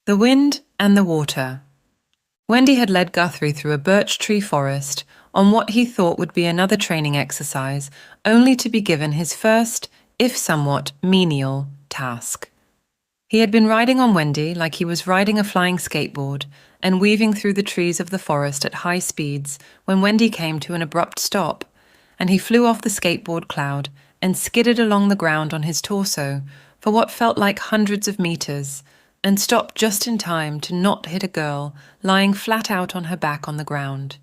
The Wind and the Water. Wendy had led Guthrie through a birch tree forest on what he thought would be another training exercise, only to be given his first, if somewhat menial, task. He had been riding on Wendy like he was riding a flying skateboard and weaving through the trees of the forest at high speeds when Wendy came to an abrupt stop, and he flew off the skateboard cloud and skidded along the ground on his torso for what felt like hundreds of meters, and stopped just in time to not hit a girl lying flat out on her back on the ground.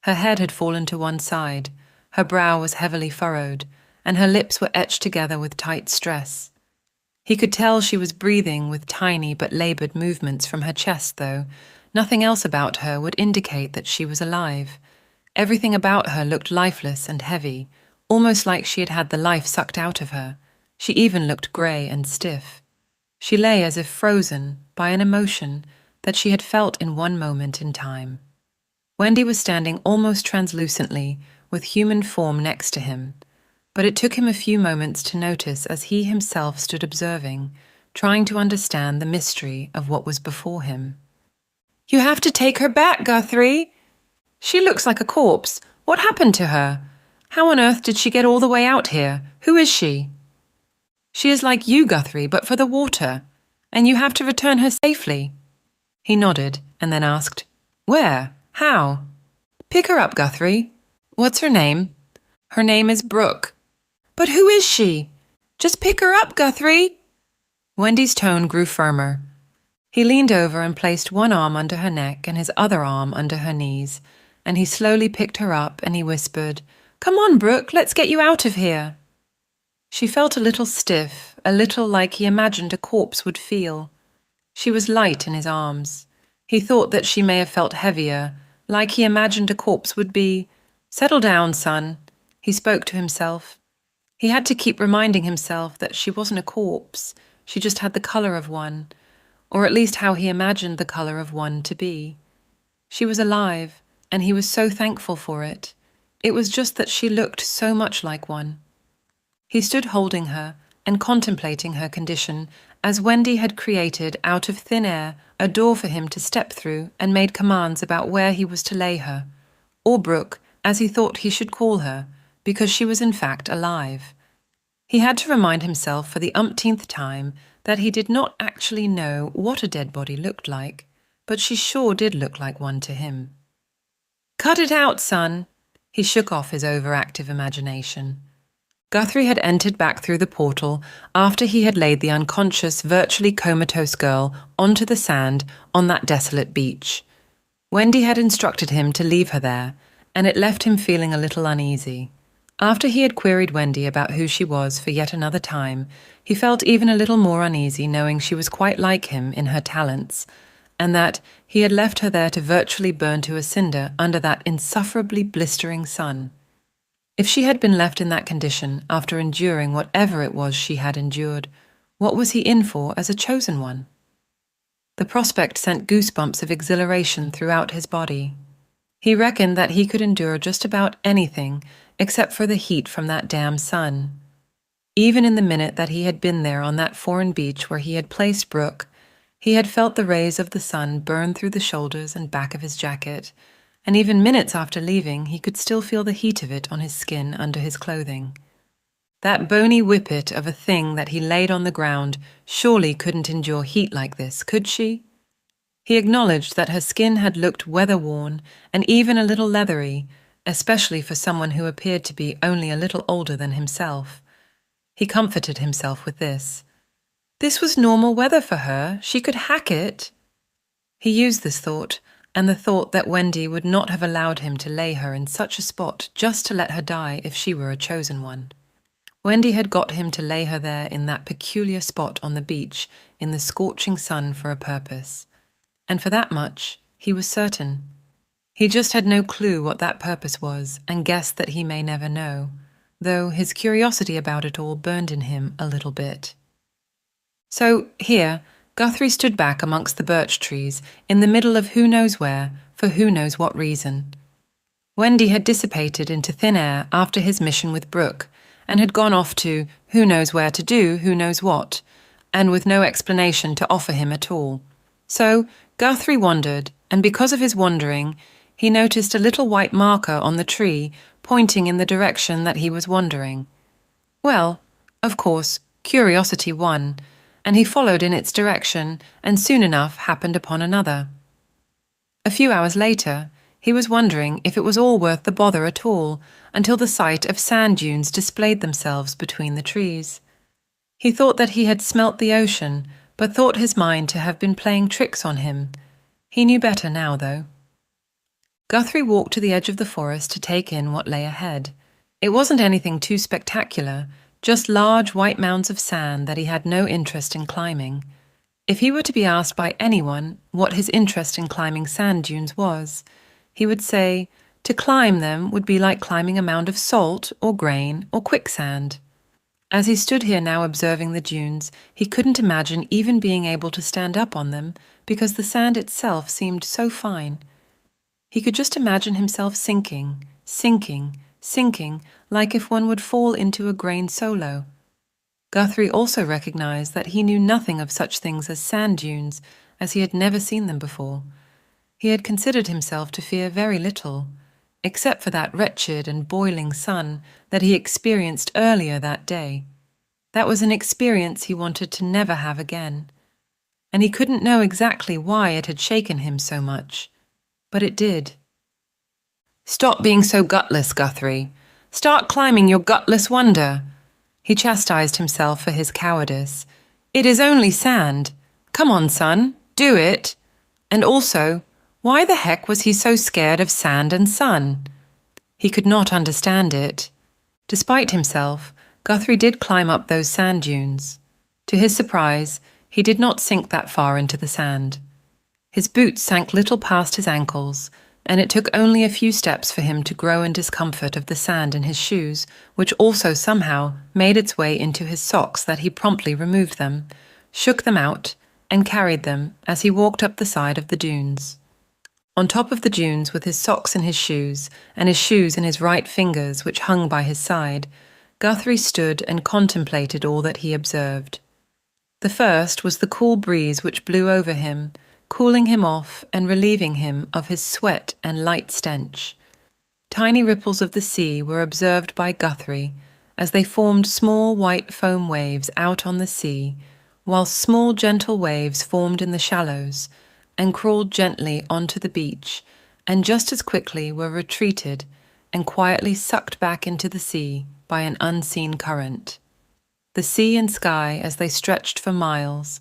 Her head had fallen to one side, her brow was heavily furrowed, and her lips were etched together with tight stress. He could tell she was breathing with tiny but labored movements from her chest, though. Nothing else about her would indicate that she was alive. Everything about her looked lifeless and heavy, almost like she had had the life sucked out of her. She even looked grey and stiff. She lay as if frozen by an emotion that she had felt in one moment in time. Wendy was standing almost translucently, with human form next to him, but it took him a few moments to notice as he himself stood observing, trying to understand the mystery of what was before him. "You have to take her back, Guthrie! She looks like a corpse. What happened to her? How on earth did she get all the way out here? Who is she?" "She is like you, Guthrie, but for the water, and you have to return her safely." He nodded and then asked, "Where? How?" "Pick her up, Guthrie." "What's her name?" "Her name is Brooke." "But who is she? Just pick her up, Guthrie." Wendy's tone grew firmer. He leaned over and placed one arm under her neck and his other arm under her knees, and he slowly picked her up and he whispered, "Come on, Brooke, let's get you out of here." She felt a little stiff, a little like he imagined a corpse would feel. She was light in his arms. He thought that she may have felt heavier, like he imagined a corpse would be. "Settle down, son," he spoke to himself. He had to keep reminding himself that she wasn't a corpse, she just had the colour of one, or at least how he imagined the colour of one to be. She was alive, and he was so thankful for it. It was just that she looked so much like one. He stood holding her and contemplating her condition as Wendy had created out of thin air a door for him to step through and made commands about where he was to lay her, or Brooke, as he thought he should call her, because she was in fact alive. He had to remind himself for the umpteenth time that he did not actually know what a dead body looked like, but she sure did look like one to him. "Cut it out, son!" He shook off his overactive imagination. Guthrie had entered back through the portal after he had laid the unconscious, virtually comatose girl onto the sand on that desolate beach. Wendy had instructed him to leave her there, and it left him feeling a little uneasy. After he had queried Wendy about who she was for yet another time, he felt even a little more uneasy knowing she was quite like him in her talents, and that he had left her there to virtually burn to a cinder under that insufferably blistering sun. If she had been left in that condition after enduring whatever it was she had endured, what was he in for as a chosen one? The prospect sent goosebumps of exhilaration throughout his body. He reckoned that he could endure just about anything except for the heat from that damn sun. Even in the minute that he had been there on that foreign beach where he had placed Brooke, he had felt the rays of the sun burn through the shoulders and back of his jacket, and even minutes after leaving he could still feel the heat of it on his skin under his clothing. That bony whippet of a thing that he laid on the ground surely couldn't endure heat like this, could she? He acknowledged that her skin had looked weather-worn and even a little leathery, especially for someone who appeared to be only a little older than himself. He comforted himself with this. This was normal weather for her. She could hack it. He used this thought, and the thought that Wendy would not have allowed him to lay her in such a spot just to let her die if she were a chosen one. Wendy had got him to lay her there in that peculiar spot on the beach in the scorching sun for a purpose. And for that much, he was certain. He just had no clue what that purpose was and guessed that he may never know, though his curiosity about it all burned in him a little bit. So, here, Guthrie stood back amongst the birch trees in the middle of who knows where, for who knows what reason. Wendy had dissipated into thin air after his mission with Brooke, and had gone off to who knows where to do who knows what, and with no explanation to offer him at all. So Guthrie wandered, and because of his wandering, he noticed a little white marker on the tree pointing in the direction that he was wandering. Well, of course, curiosity won, and he followed in its direction and soon enough happened upon another. A few hours later, he was wondering if it was all worth the bother at all until the sight of sand dunes displayed themselves between the trees. He thought that he had smelt the ocean, but thought his mind to have been playing tricks on him. He knew better now, though. Guthrie walked to the edge of the forest to take in what lay ahead. It wasn't anything too spectacular, just large white mounds of sand that he had no interest in climbing. If he were to be asked by anyone what his interest in climbing sand dunes was, he would say to climb them would be like climbing a mound of salt or grain or quicksand. As he stood here now observing the dunes, he couldn't imagine even being able to stand up on them because the sand itself seemed so fine. He could just imagine himself sinking, like if one would fall into a grain solo. Guthrie also recognized that he knew nothing of such things as sand dunes, as he had never seen them before. He had considered himself to fear very little, except for that wretched and boiling sun that he experienced earlier that day. That was an experience he wanted to never have again, and he couldn't know exactly why it had shaken him so much, but it did. "Stop being so gutless, Guthrie. Start climbing your gutless wonder." He chastised himself for his cowardice. "It is only sand. Come on, son, do it." And also, why the heck was he so scared of sand and sun? He could not understand it. Despite himself, Guthrie did climb up those sand dunes. To his surprise, he did not sink that far into the sand. His boots sank little past his ankles, and it took only a few steps for him to grow in discomfort of the sand in his shoes, which also somehow made its way into his socks that he promptly removed them, shook them out, and carried them as he walked up the side of the dunes. On top of the dunes with his socks in his shoes, and his shoes in his right fingers which hung by his side, Guthrie stood and contemplated all that he observed. The first was the cool breeze which blew over him, cooling him off and relieving him of his sweat and light stench. Tiny ripples of the sea were observed by Guthrie as they formed small white foam waves out on the sea, while small gentle waves formed in the shallows and crawled gently onto the beach, and just as quickly were retreated and quietly sucked back into the sea by an unseen current. The sea and sky as they stretched for miles,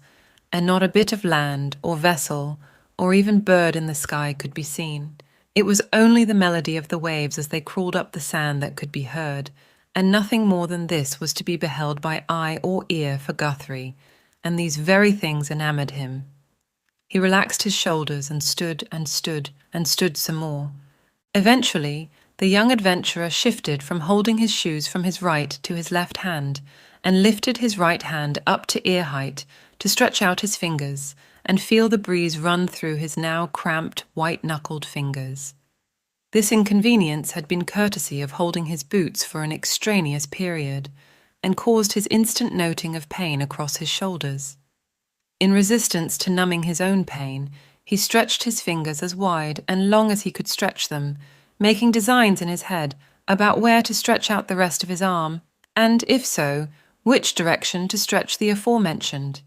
and not a bit of land or vessel or even bird in the sky could be seen. It was only the melody of the waves as they crawled up the sand that could be heard, and nothing more than this was to be beheld by eye or ear for Guthrie, and these very things enamoured him. He relaxed his shoulders and stood and stood and stood some more. Eventually, the young adventurer shifted from holding his shoes from his right to his left hand, and lifted his right hand up to ear height to stretch out his fingers and feel the breeze run through his now cramped, white-knuckled fingers. This inconvenience had been courtesy of holding his boots for an extraneous period, and caused his instant noting of pain across his shoulders. In resistance to numbing his own pain, he stretched his fingers as wide and long as he could stretch them, making designs in his head about where to stretch out the rest of his arm, and, if so, which direction to stretch the aforementioned.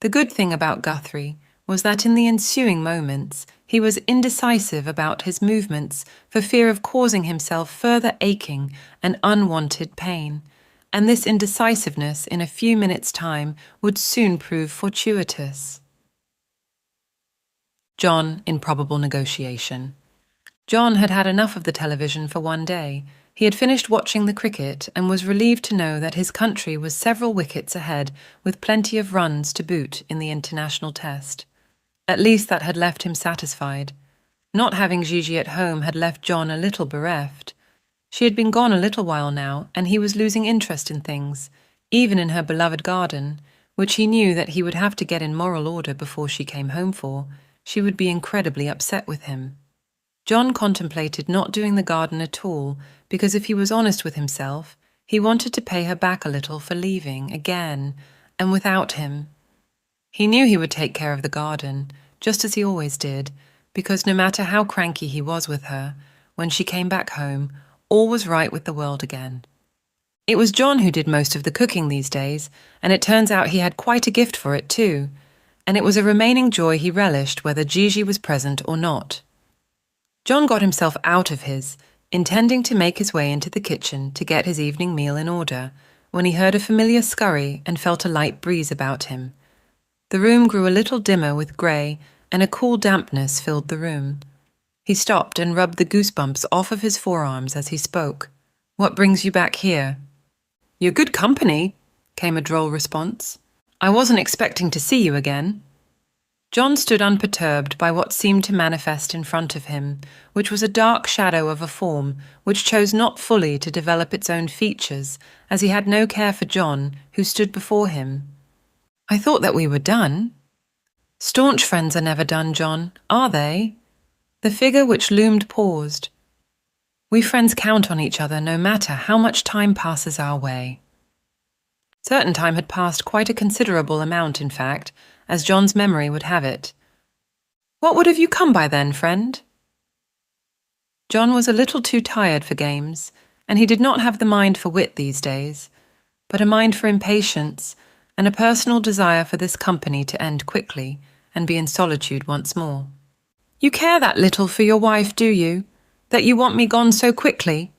The good thing about Guthrie was that in the ensuing moments he was indecisive about his movements for fear of causing himself further aching and unwanted pain, and this indecisiveness in a few minutes' time would soon prove fortuitous. John in probable negotiation. John had had enough of the television for one day. He had finished watching the cricket and was relieved to know that his country was several wickets ahead with plenty of runs to boot in the international test. At least that had left him satisfied. Not having Gigi at home had left John a little bereft. She had been gone a little while now, and he was losing interest in things, even in her beloved garden, which he knew that he would have to get in moral order before she came home for. She would be incredibly upset with him. John contemplated not doing the garden at all, because if he was honest with himself, he wanted to pay her back a little for leaving, again, and without him. He knew he would take care of the garden, just as he always did, because no matter how cranky he was with her, when she came back home, all was right with the world again. It was John who did most of the cooking these days, and it turns out he had quite a gift for it too, and it was a remaining joy he relished whether Gigi was present or not. John got himself out of his, intending to make his way into the kitchen to get his evening meal in order, when he heard a familiar scurry and felt a light breeze about him. The room grew a little dimmer with grey, and a cool dampness filled the room. He stopped and rubbed the goosebumps off of his forearms as he spoke. "What brings you back here?" "You're good company," came a droll response. "I wasn't expecting to see you again." John stood unperturbed by what seemed to manifest in front of him, which was a dark shadow of a form which chose not fully to develop its own features, as he had no care for John, who stood before him. "I thought that we were done." "Staunch friends are never done, John, are they?" The figure which loomed paused. "We friends count on each other no matter how much time passes our way." Certain time had passed, quite a considerable amount, in fact, as John's memory would have it. "What would have you come by then, friend?" John was a little too tired for games, and he did not have the mind for wit these days, but a mind for impatience, and a personal desire for this company to end quickly and be in solitude once more. "You care that little for your wife, do you? That you want me gone so quickly?"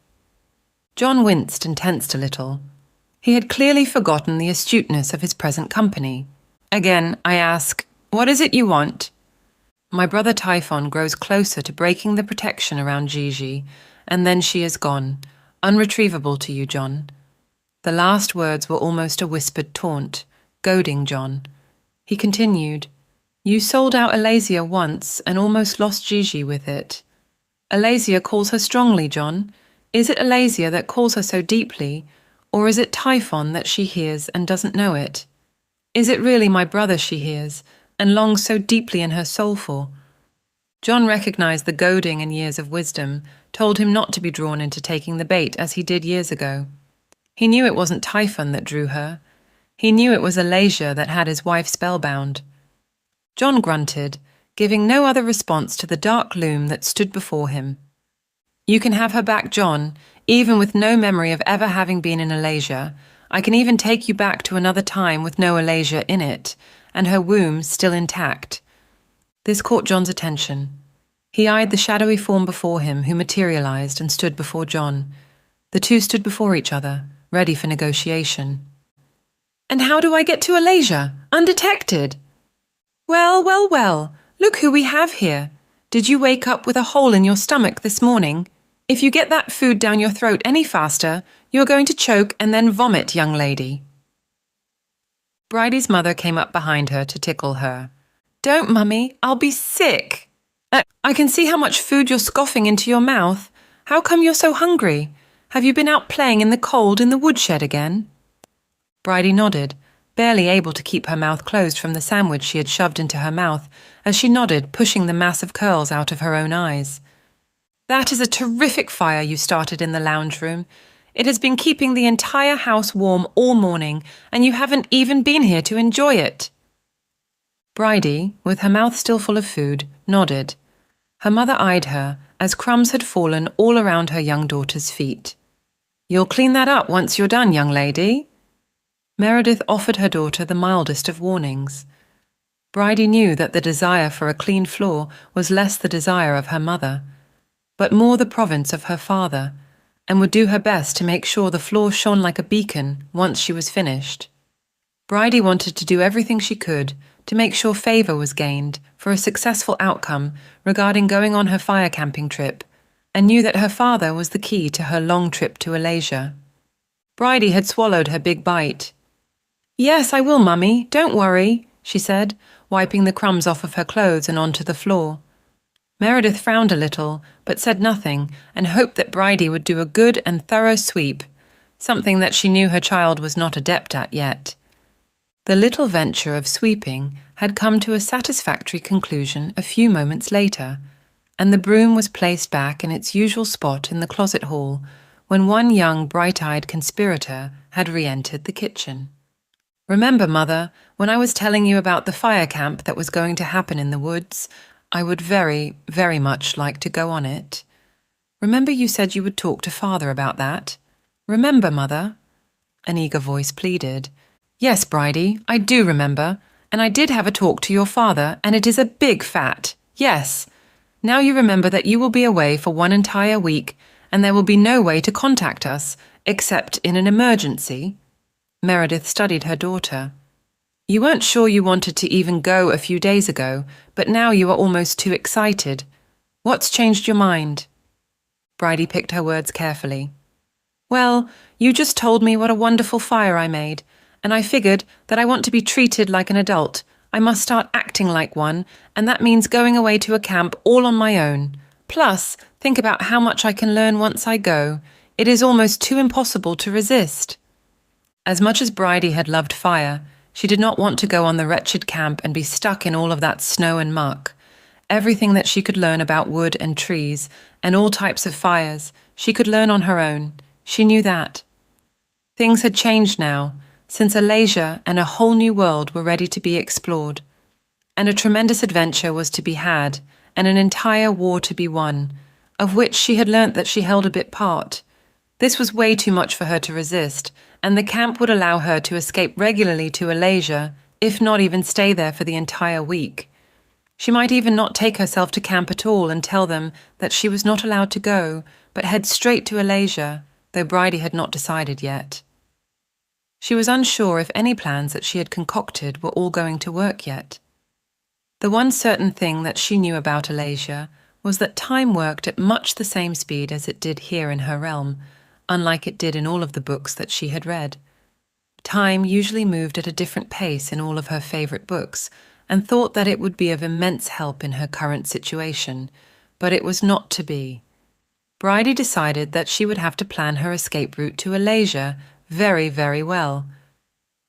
John winced and tensed a little. He had clearly forgotten the astuteness of his present company. "Again, I ask, what is it you want?" "My brother Typhon grows closer to breaking the protection around Gigi, and then she is gone, unretrievable to you, John." The last words were almost a whispered taunt, goading John. He continued, "You sold out Alaysia once and almost lost Gigi with it. Alaysia calls her strongly, John. Is it Alaysia that calls her so deeply, or is it Typhon that she hears and doesn't know it? Is it really my brother she hears and longs so deeply in her soul for?" John recognized the goading and years of wisdom told him not to be drawn into taking the bait as he did years ago. He knew it wasn't Typhon that drew her. He knew it was Alaysia that had his wife spellbound. John grunted, giving no other response to the dark loom that stood before him. "You can have her back, John, even with no memory of ever having been in Alaysia. I can even take you back to another time with no Alaysia in it, and her womb still intact." This caught John's attention. He eyed the shadowy form before him, who materialized and stood before John. The two stood before each other, ready for negotiation. "And how do I get to Alaysia, undetected?" "Well, well, well, look who we have here. Did you wake up with a hole in your stomach this morning? If you get that food down your throat any faster, you are going to choke and then vomit, young lady." Bridie's mother came up behind her to tickle her. "Don't, Mummy, I'll be sick." I can see how much food you're scoffing into your mouth. How come you're so hungry? Have you been out playing in the cold in the woodshed again?" Bridie nodded, barely able to keep her mouth closed from the sandwich she had shoved into her mouth, as she nodded, pushing the mass of curls out of her own eyes. "That is a terrific fire you started in the lounge room. It has been keeping the entire house warm all morning, and you haven't even been here to enjoy it." Bridie, with her mouth still full of food, nodded. Her mother eyed her, as crumbs had fallen all around her young daughter's feet. "You'll clean that up once you're done, young lady?" Meredith offered her daughter the mildest of warnings. Bridie knew that the desire for a clean floor was less the desire of her mother, but more the province of her father, and would do her best to make sure the floor shone like a beacon once she was finished. Bridie wanted to do everything she could to make sure favour was gained for a successful outcome regarding going on her fire camping trip, and knew that her father was the key to her long trip to Alaysia. Bridie had swallowed her big bite. "Yes, I will, Mummy, don't worry," she said, wiping the crumbs off of her clothes and onto the floor. Meredith frowned a little, but said nothing, and hoped that Bridie would do a good and thorough sweep, something that she knew her child was not adept at yet. The little venture of sweeping had come to a satisfactory conclusion a few moments later, and the broom was placed back in its usual spot in the closet hall when one young bright-eyed conspirator had re-entered the kitchen. Remember, Mother, when I was telling you about the fire camp that was going to happen in the woods? I would very, very much like to go on it. Remember you said you would talk to Father about that? Remember, Mother? An eager voice pleaded. Yes, Bridie, I do remember, and I did have a talk to your father, and it is a big fat yes. Now you remember that you will be away for 1 entire week, and there will be no way to contact us, except in an emergency. Meredith studied her daughter. You weren't sure you wanted to even go a few days ago, but now you are almost too excited. What's changed your mind? Bridie picked her words carefully. Well, you just told me what a wonderful fire I made, and I figured that I want to be treated like an adult. I must start acting like one, and that means going away to a camp all on my own. Plus, think about how much I can learn once I go. It is almost too impossible to resist. As much as Bridie had loved fire, she did not want to go on the wretched camp and be stuck in all of that snow and muck. Everything that she could learn about wood and trees and all types of fires, she could learn on her own. She knew that. Things had changed now, since Alaysia and a whole new world were ready to be explored. And a tremendous adventure was to be had, and an entire war to be won, of which she had learnt that she held a bit part. This was way too much for her to resist, and the camp would allow her to escape regularly to Alaysia, if not even stay there for the entire week. She might even not take herself to camp at all and tell them that she was not allowed to go, but head straight to Alaysia, though Bridie had not decided yet. She was unsure if any plans that she had concocted were all going to work yet. The one certain thing that she knew about Alaysia was that time worked at much the same speed as it did here in her realm, unlike it did in all of the books that she had read. Time usually moved at a different pace in all of her favourite books, and thought that it would be of immense help in her current situation, but it was not to be. Bridie decided that she would have to plan her escape route to Alaysia very, very well.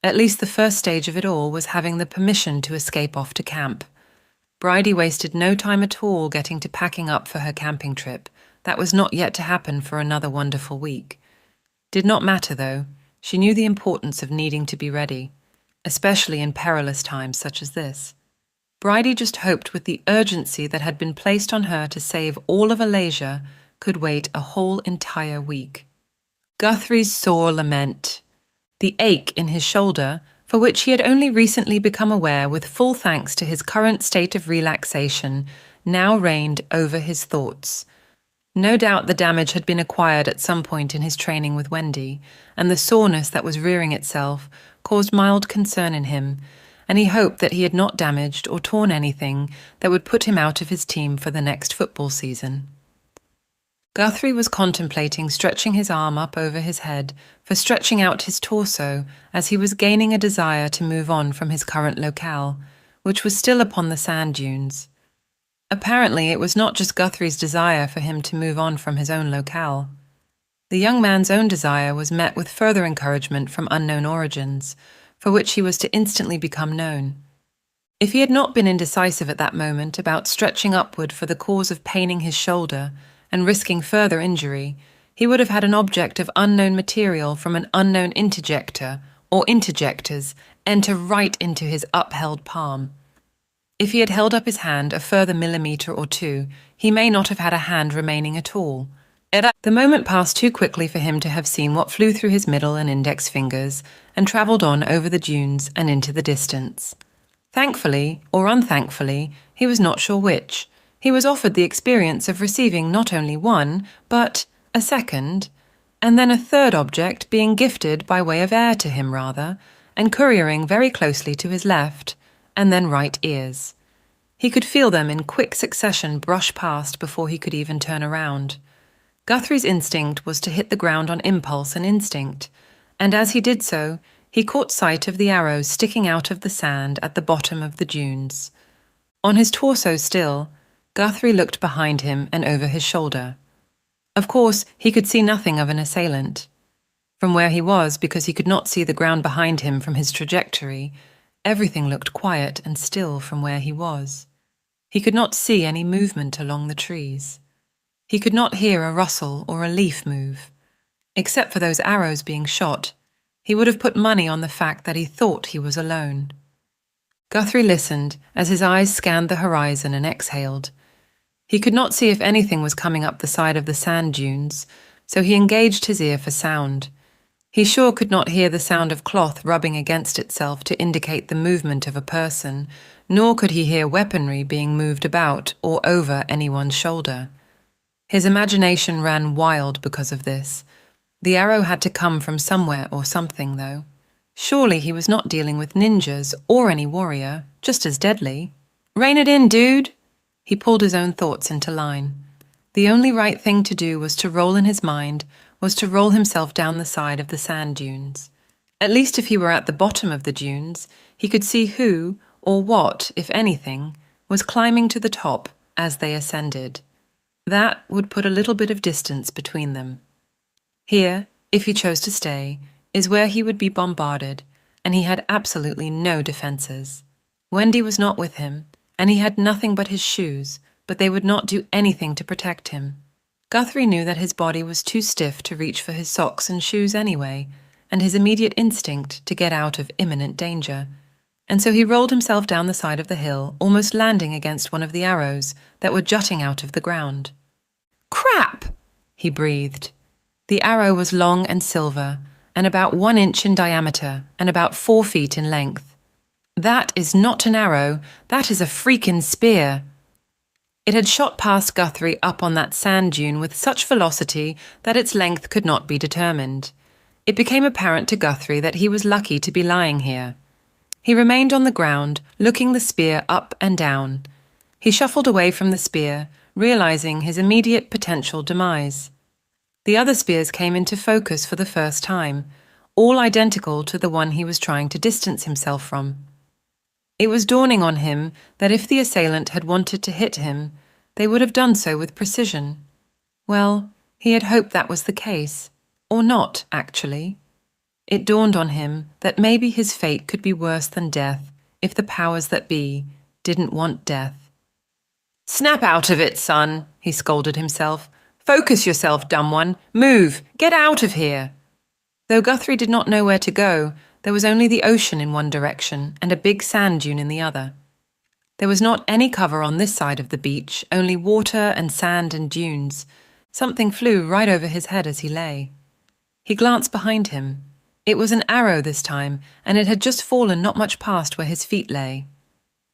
At least the first stage of it all was having the permission to escape off to camp. Bridie wasted no time at all getting to packing up for her camping trip. That was not yet to happen for another wonderful week. Did not matter, though. She knew the importance of needing to be ready, especially in perilous times such as this. Bridie just hoped with the urgency that had been placed on her to save all of Alaysia could wait a whole entire week. Guthrie's sore lament. The ache in his shoulder, for which he had only recently become aware with full thanks to his current state of relaxation, now reigned over his thoughts. No doubt the damage had been acquired at some point in his training with Wendy, and the soreness that was rearing itself caused mild concern in him, and he hoped that he had not damaged or torn anything that would put him out of his team for the next football season. Guthrie was contemplating stretching his arm up over his head for stretching out his torso as he was gaining a desire to move on from his current locale, which was still upon the sand dunes. Apparently, it was not just Guthrie's desire for him to move on from his own locale. The young man's own desire was met with further encouragement from unknown origins, for which he was to instantly become known. If he had not been indecisive at that moment about stretching upward for the cause of paining his shoulder and risking further injury, he would have had an object of unknown material from an unknown interjector or interjectors enter right into his upheld palm. If he had held up his hand a further millimetre or two, he may not have had a hand remaining at all. The moment passed too quickly for him to have seen what flew through his middle and index fingers and travelled on over the dunes and into the distance. Thankfully, or unthankfully, he was not sure which, he was offered the experience of receiving not only one, but a second, and then a third object being gifted by way of air to him rather, and couriering very closely to his left, and then right ears. He could feel them in quick succession brush past before he could even turn around. Guthrie's instinct was to hit the ground on impulse and instinct, and as he did so, he caught sight of the arrows sticking out of the sand at the bottom of the dunes. On his torso still, Guthrie looked behind him and over his shoulder. Of course, he could see nothing of an assailant. From where he was, because he could not see the ground behind him from his trajectory, everything looked quiet and still from where he was. He could not see any movement along the trees. He could not hear a rustle or a leaf move. Except for those arrows being shot, He would have put money on the fact that he thought he was alone. Guthrie listened as his eyes scanned the horizon and exhaled. He could not see if anything was coming up the side of the sand dunes, so he engaged his ear for sound. He sure could not hear the sound of cloth rubbing against itself to indicate the movement of a person, nor could he hear weaponry being moved about or over anyone's shoulder. His imagination ran wild because of this. The arrow had to come from somewhere or something, though. Surely he was not dealing with ninjas or any warrior, just as deadly. "Rein it in, dude!" He pulled his own thoughts into line. The only right thing to do was to roll in his mind, was to roll himself down the side of the sand dunes. At least if he were at the bottom of the dunes, he could see who, or what, if anything, was climbing to the top as they ascended. That would put a little bit of distance between them. Here, if he chose to stay, is where he would be bombarded, and he had absolutely no defenses. Wendy was not with him, and he had nothing but his shoes, but they would not do anything to protect him. Guthrie knew that his body was too stiff to reach for his socks and shoes anyway, and his immediate instinct to get out of imminent danger. And so he rolled himself down the side of the hill, almost landing against one of the arrows that were jutting out of the ground. "Crap!" he breathed. The arrow was long and silver, and about 1 inch in diameter, and about 4 feet in length. "That is not an arrow, that is a freaking spear." It had shot past Guthrie up on that sand dune with such velocity that its length could not be determined. It became apparent to Guthrie that he was lucky to be lying here. He remained on the ground, looking the spear up and down. He shuffled away from the spear, realizing his immediate potential demise. The other spears came into focus for the first time, all identical to the one he was trying to distance himself from. It was dawning on him that if the assailant had wanted to hit him, they would have done so with precision. Well, he had hoped that was the case. Or not, actually. It dawned on him that maybe his fate could be worse than death if the powers that be didn't want death. "Snap out of it, son," he scolded himself. "Focus yourself, dumb one. Move. Get out of here." Though Guthrie did not know where to go, there was only the ocean in one direction and a big sand dune in the other. There was not any cover on this side of the beach, only water and sand and dunes. Something flew right over his head as he lay. He glanced behind him. It was an arrow this time, and it had just fallen not much past where his feet lay.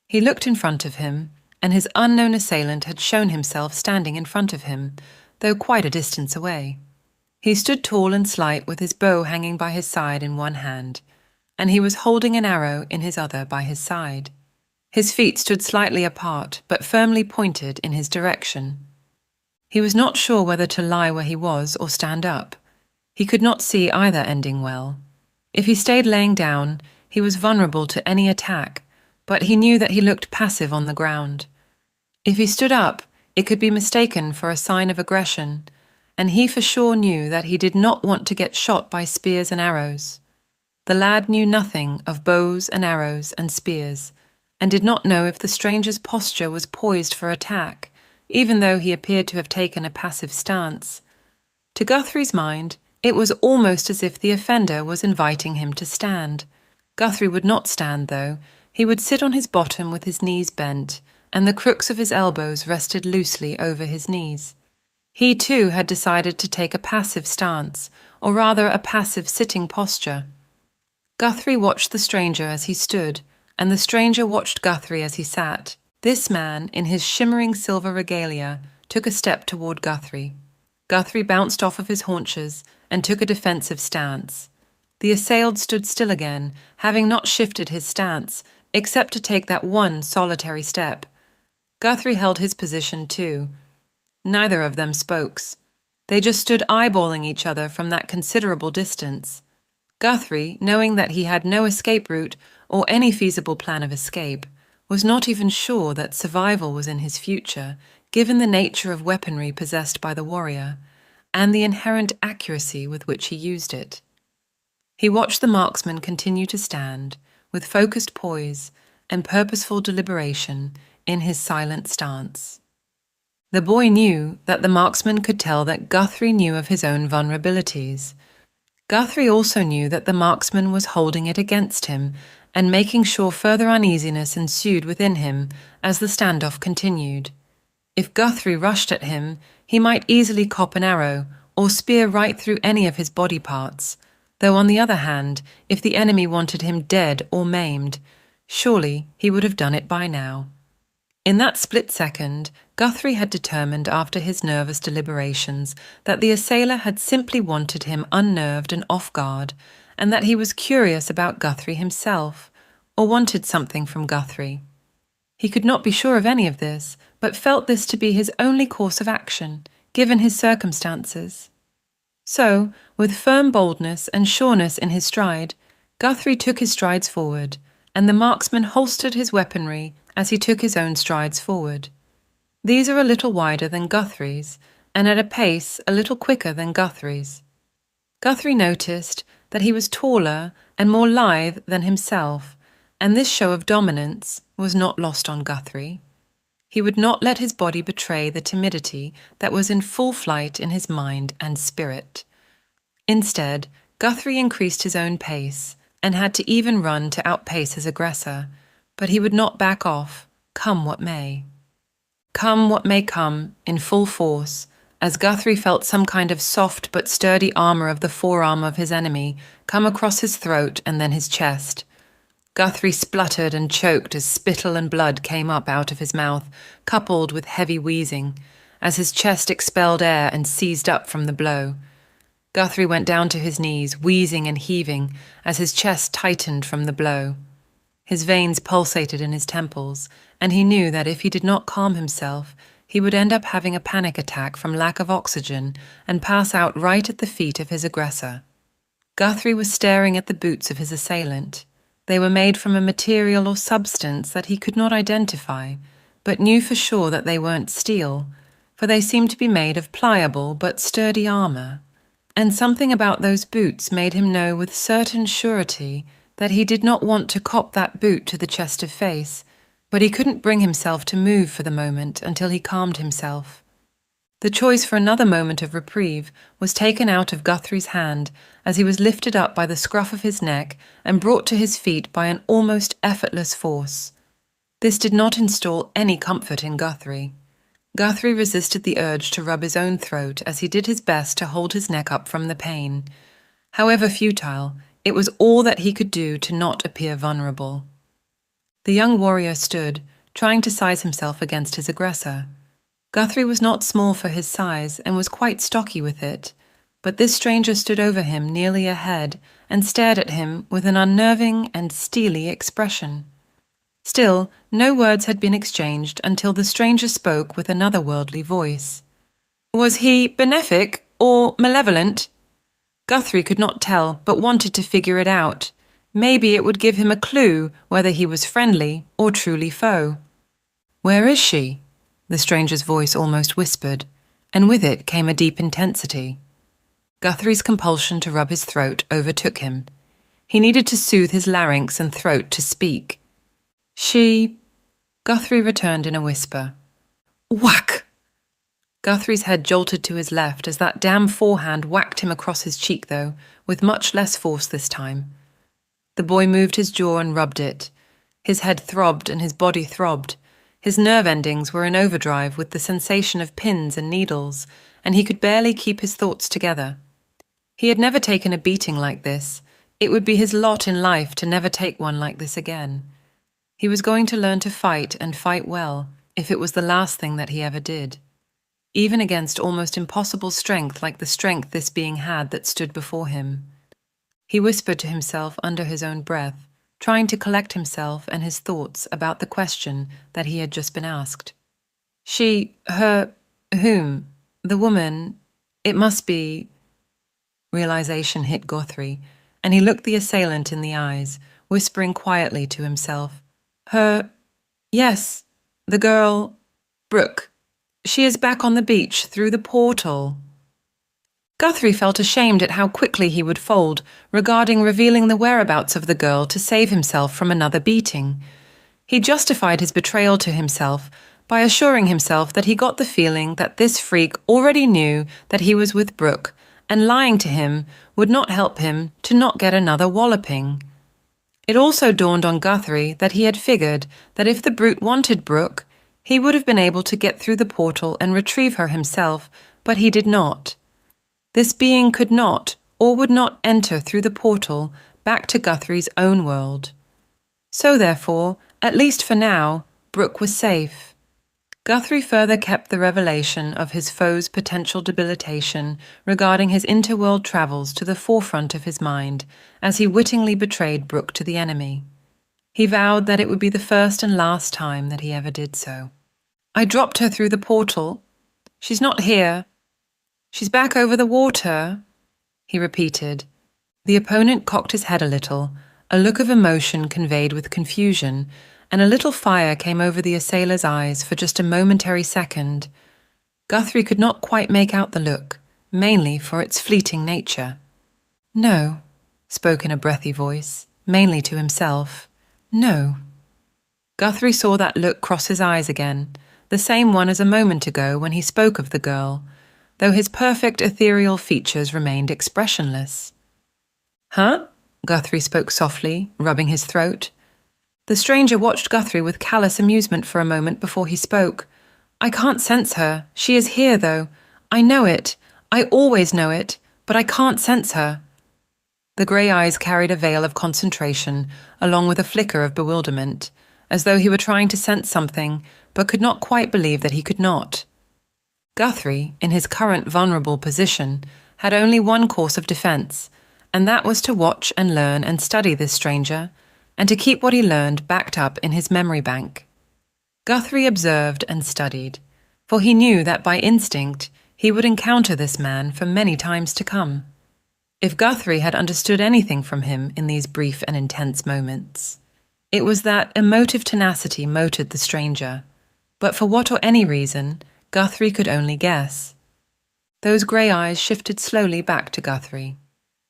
He looked in front of him, and his unknown assailant had shown himself standing in front of him, though quite a distance away. He stood tall and slight with his bow hanging by his side in one hand, and he was holding an arrow in his other by his side. His feet stood slightly apart, but firmly pointed in his direction. He was not sure whether to lie where he was or stand up. He could not see either ending well. If he stayed laying down, he was vulnerable to any attack, but he knew that he looked passive on the ground. If he stood up, it could be mistaken for a sign of aggression, and he for sure knew that he did not want to get shot by spears and arrows. The lad knew nothing of bows and arrows and spears, and did not know if the stranger's posture was poised for attack, even though he appeared to have taken a passive stance. To Guthrie's mind, it was almost as if the offender was inviting him to stand. Guthrie would not stand, though. He would sit on his bottom with his knees bent, and the crooks of his elbows rested loosely over his knees. He, too, had decided to take a passive stance, or rather a passive sitting posture. Guthrie watched the stranger as he stood, and the stranger watched Guthrie as he sat. This man, in his shimmering silver regalia, took a step toward Guthrie. Guthrie bounced off of his haunches and took a defensive stance. The assailed stood still again, having not shifted his stance, except to take that one solitary step. Guthrie held his position too. Neither of them spoke. They just stood eyeballing each other from that considerable distance. Guthrie, knowing that he had no escape route or any feasible plan of escape, was not even sure that survival was in his future, given the nature of weaponry possessed by the warrior, and the inherent accuracy with which he used it. He watched the marksman continue to stand, with focused poise and purposeful deliberation, in his silent stance. The boy knew that the marksman could tell that Guthrie knew of his own vulnerabilities. Guthrie also knew that the marksman was holding it against him and making sure further uneasiness ensued within him as the standoff continued. If Guthrie rushed at him, he might easily cop an arrow or spear right through any of his body parts, though on the other hand, if the enemy wanted him dead or maimed, surely he would have done it by now. In that split second, Guthrie had determined after his nervous deliberations that the assailer had simply wanted him unnerved and off guard, and that he was curious about Guthrie himself, or wanted something from Guthrie. He could not be sure of any of this, but felt this to be his only course of action, given his circumstances. So, with firm boldness and sureness in his stride, Guthrie took his strides forward, and the marksman holstered his weaponry as he took his own strides forward. These are a little wider than Guthrie's, and at a pace a little quicker than Guthrie's. Guthrie noticed that he was taller and more lithe than himself, and this show of dominance was not lost on Guthrie. He would not let his body betray the timidity that was in full flight in his mind and spirit. Instead, Guthrie increased his own pace and had to even run to outpace his aggressor, but he would not back off, come what may. Come what may come, in full force, as Guthrie felt some kind of soft but sturdy armor of the forearm of his enemy come across his throat and then his chest. Guthrie spluttered and choked as spittle and blood came up out of his mouth, coupled with heavy wheezing, as his chest expelled air and seized up from the blow. Guthrie went down to his knees, wheezing and heaving, as his chest tightened from the blow. His veins pulsated in his temples, and he knew that if he did not calm himself, he would end up having a panic attack from lack of oxygen and pass out right at the feet of his aggressor. Guthrie was staring at the boots of his assailant. They were made from a material or substance that he could not identify, but knew for sure that they weren't steel, for they seemed to be made of pliable but sturdy armor. And something about those boots made him know with certain surety that he did not want to cop that boot to the chest of face, but he couldn't bring himself to move for the moment until he calmed himself. The choice for another moment of reprieve was taken out of Guthrie's hand as he was lifted up by the scruff of his neck and brought to his feet by an almost effortless force. This did not install any comfort in Guthrie. Guthrie resisted the urge to rub his own throat as he did his best to hold his neck up from the pain. However futile, it was all that he could do to not appear vulnerable. The young warrior stood, trying to size himself against his aggressor. Guthrie was not small for his size and was quite stocky with it, but this stranger stood over him nearly a head and stared at him with an unnerving and steely expression. Still, no words had been exchanged until the stranger spoke with another worldly voice. Was he benefic or malevolent? Guthrie could not tell, but wanted to figure it out. Maybe it would give him a clue whether he was friendly or truly foe. "Where is she?" the stranger's voice almost whispered, and with it came a deep intensity. Guthrie's compulsion to rub his throat overtook him. He needed to soothe his larynx and throat to speak. "She—" Guthrie returned in a whisper. Whack! Guthrie's head jolted to his left as that damn forehand whacked him across his cheek, though, with much less force this time. The boy moved his jaw and rubbed it. His head throbbed and his body throbbed. His nerve endings were in overdrive with the sensation of pins and needles, and he could barely keep his thoughts together. He had never taken a beating like this. It would be his lot in life to never take one like this again. He was going to learn to fight and fight well, if it was the last thing that he ever did. Even against almost impossible strength like the strength this being had that stood before him. He whispered to himself under his own breath, trying to collect himself and his thoughts about the question that he had just been asked. Whom? The woman, it must be... Realization hit Guthrie, and he looked the assailant in the eyes, whispering quietly to himself. Yes, the girl, Brooke. She is back on the beach through the portal. Guthrie felt ashamed at how quickly he would fold regarding revealing the whereabouts of the girl to save himself from another beating. He justified his betrayal to himself by assuring himself that he got the feeling that this freak already knew that he was with Brooke and lying to him would not help him to not get another walloping. It also dawned on Guthrie that he had figured that if the brute wanted Brooke, he would have been able to get through the portal and retrieve her himself, but he did not. This being could not or would not enter through the portal back to Guthrie's own world. So therefore, at least for now, Brooke was safe. Guthrie further kept the revelation of his foe's potential debilitation regarding his interworld travels to the forefront of his mind as he wittingly betrayed Brooke to the enemy. He vowed that it would be the first and last time that he ever did so. "I dropped her through the portal. She's not here. She's back over the water," he repeated. The opponent cocked his head a little, a look of emotion conveyed with confusion, and a little fire came over the assailer's eyes for just a momentary second. Guthrie could not quite make out the look, mainly for its fleeting nature. "No," spoke in a breathy voice, mainly to himself. "No." Guthrie saw that look cross his eyes again, the same one as a moment ago when he spoke of the girl, though his perfect ethereal features remained expressionless. "Huh?" Guthrie spoke softly, rubbing his throat. The stranger watched Guthrie with callous amusement for a moment before he spoke. "I can't sense her. She is here, though. I know it. I always know it, but I can't sense her." The grey eyes carried a veil of concentration, along with a flicker of bewilderment, as though he were trying to sense something, but could not quite believe that he could not. Guthrie, in his current vulnerable position, had only one course of defence, and that was to watch and learn and study this stranger, and to keep what he learned backed up in his memory bank. Guthrie observed and studied, for he knew that by instinct he would encounter this man for many times to come. If Guthrie had understood anything from him in these brief and intense moments, it was that emotive tenacity motored the stranger, but for what or any reason, Guthrie could only guess. Those grey eyes shifted slowly back to Guthrie.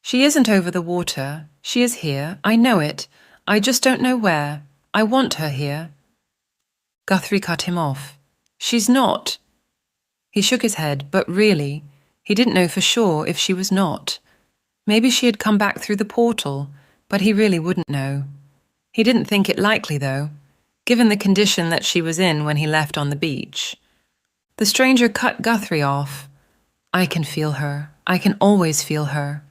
"She isn't over the water. She is here. I know it. I just don't know where. I want her here." Guthrie cut him off. "She's not." He shook his head, but really, he didn't know for sure if she was not. Maybe she had come back through the portal, but he really wouldn't know. He didn't think it likely, though, given the condition that she was in when he left on the beach. The stranger cut Guthrie off. "I can feel her. I can always feel her."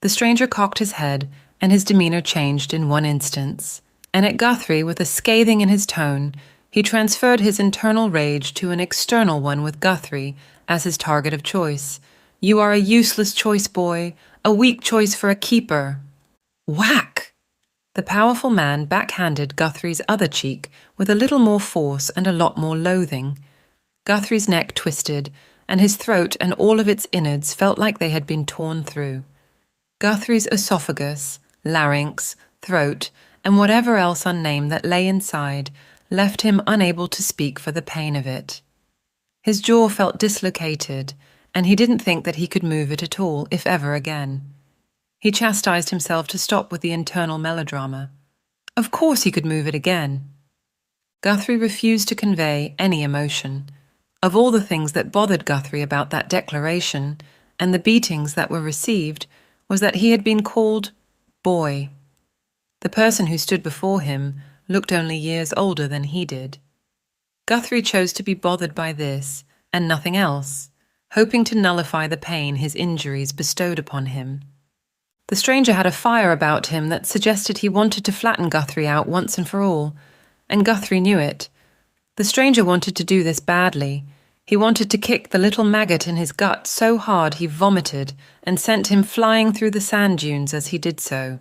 The stranger cocked his head, and his demeanour changed in one instance, and at Guthrie, with a scathing in his tone, he transferred his internal rage to an external one with Guthrie as his target of choice. "You are a useless choice, boy, a weak choice for a keeper." Whack! The powerful man backhanded Guthrie's other cheek with a little more force and a lot more loathing. Guthrie's neck twisted, and his throat and all of its innards felt like they had been torn through. Guthrie's esophagus, larynx, throat, and whatever else unnamed that lay inside left him unable to speak for the pain of it. His jaw felt dislocated, and he didn't think that he could move it at all, if ever again. He chastised himself to stop with the internal melodrama. Of course he could move it again. Guthrie refused to convey any emotion. Of all the things that bothered Guthrie about that declaration, and the beatings that were received, was that he had been called boy. The person who stood before him looked only years older than he did. Guthrie chose to be bothered by this, and nothing else, hoping to nullify the pain his injuries bestowed upon him. The stranger had a fire about him that suggested he wanted to flatten Guthrie out once and for all, and Guthrie knew it. The stranger wanted to do this badly. He wanted to kick the little maggot in his gut so hard he vomited and sent him flying through the sand dunes as he did so.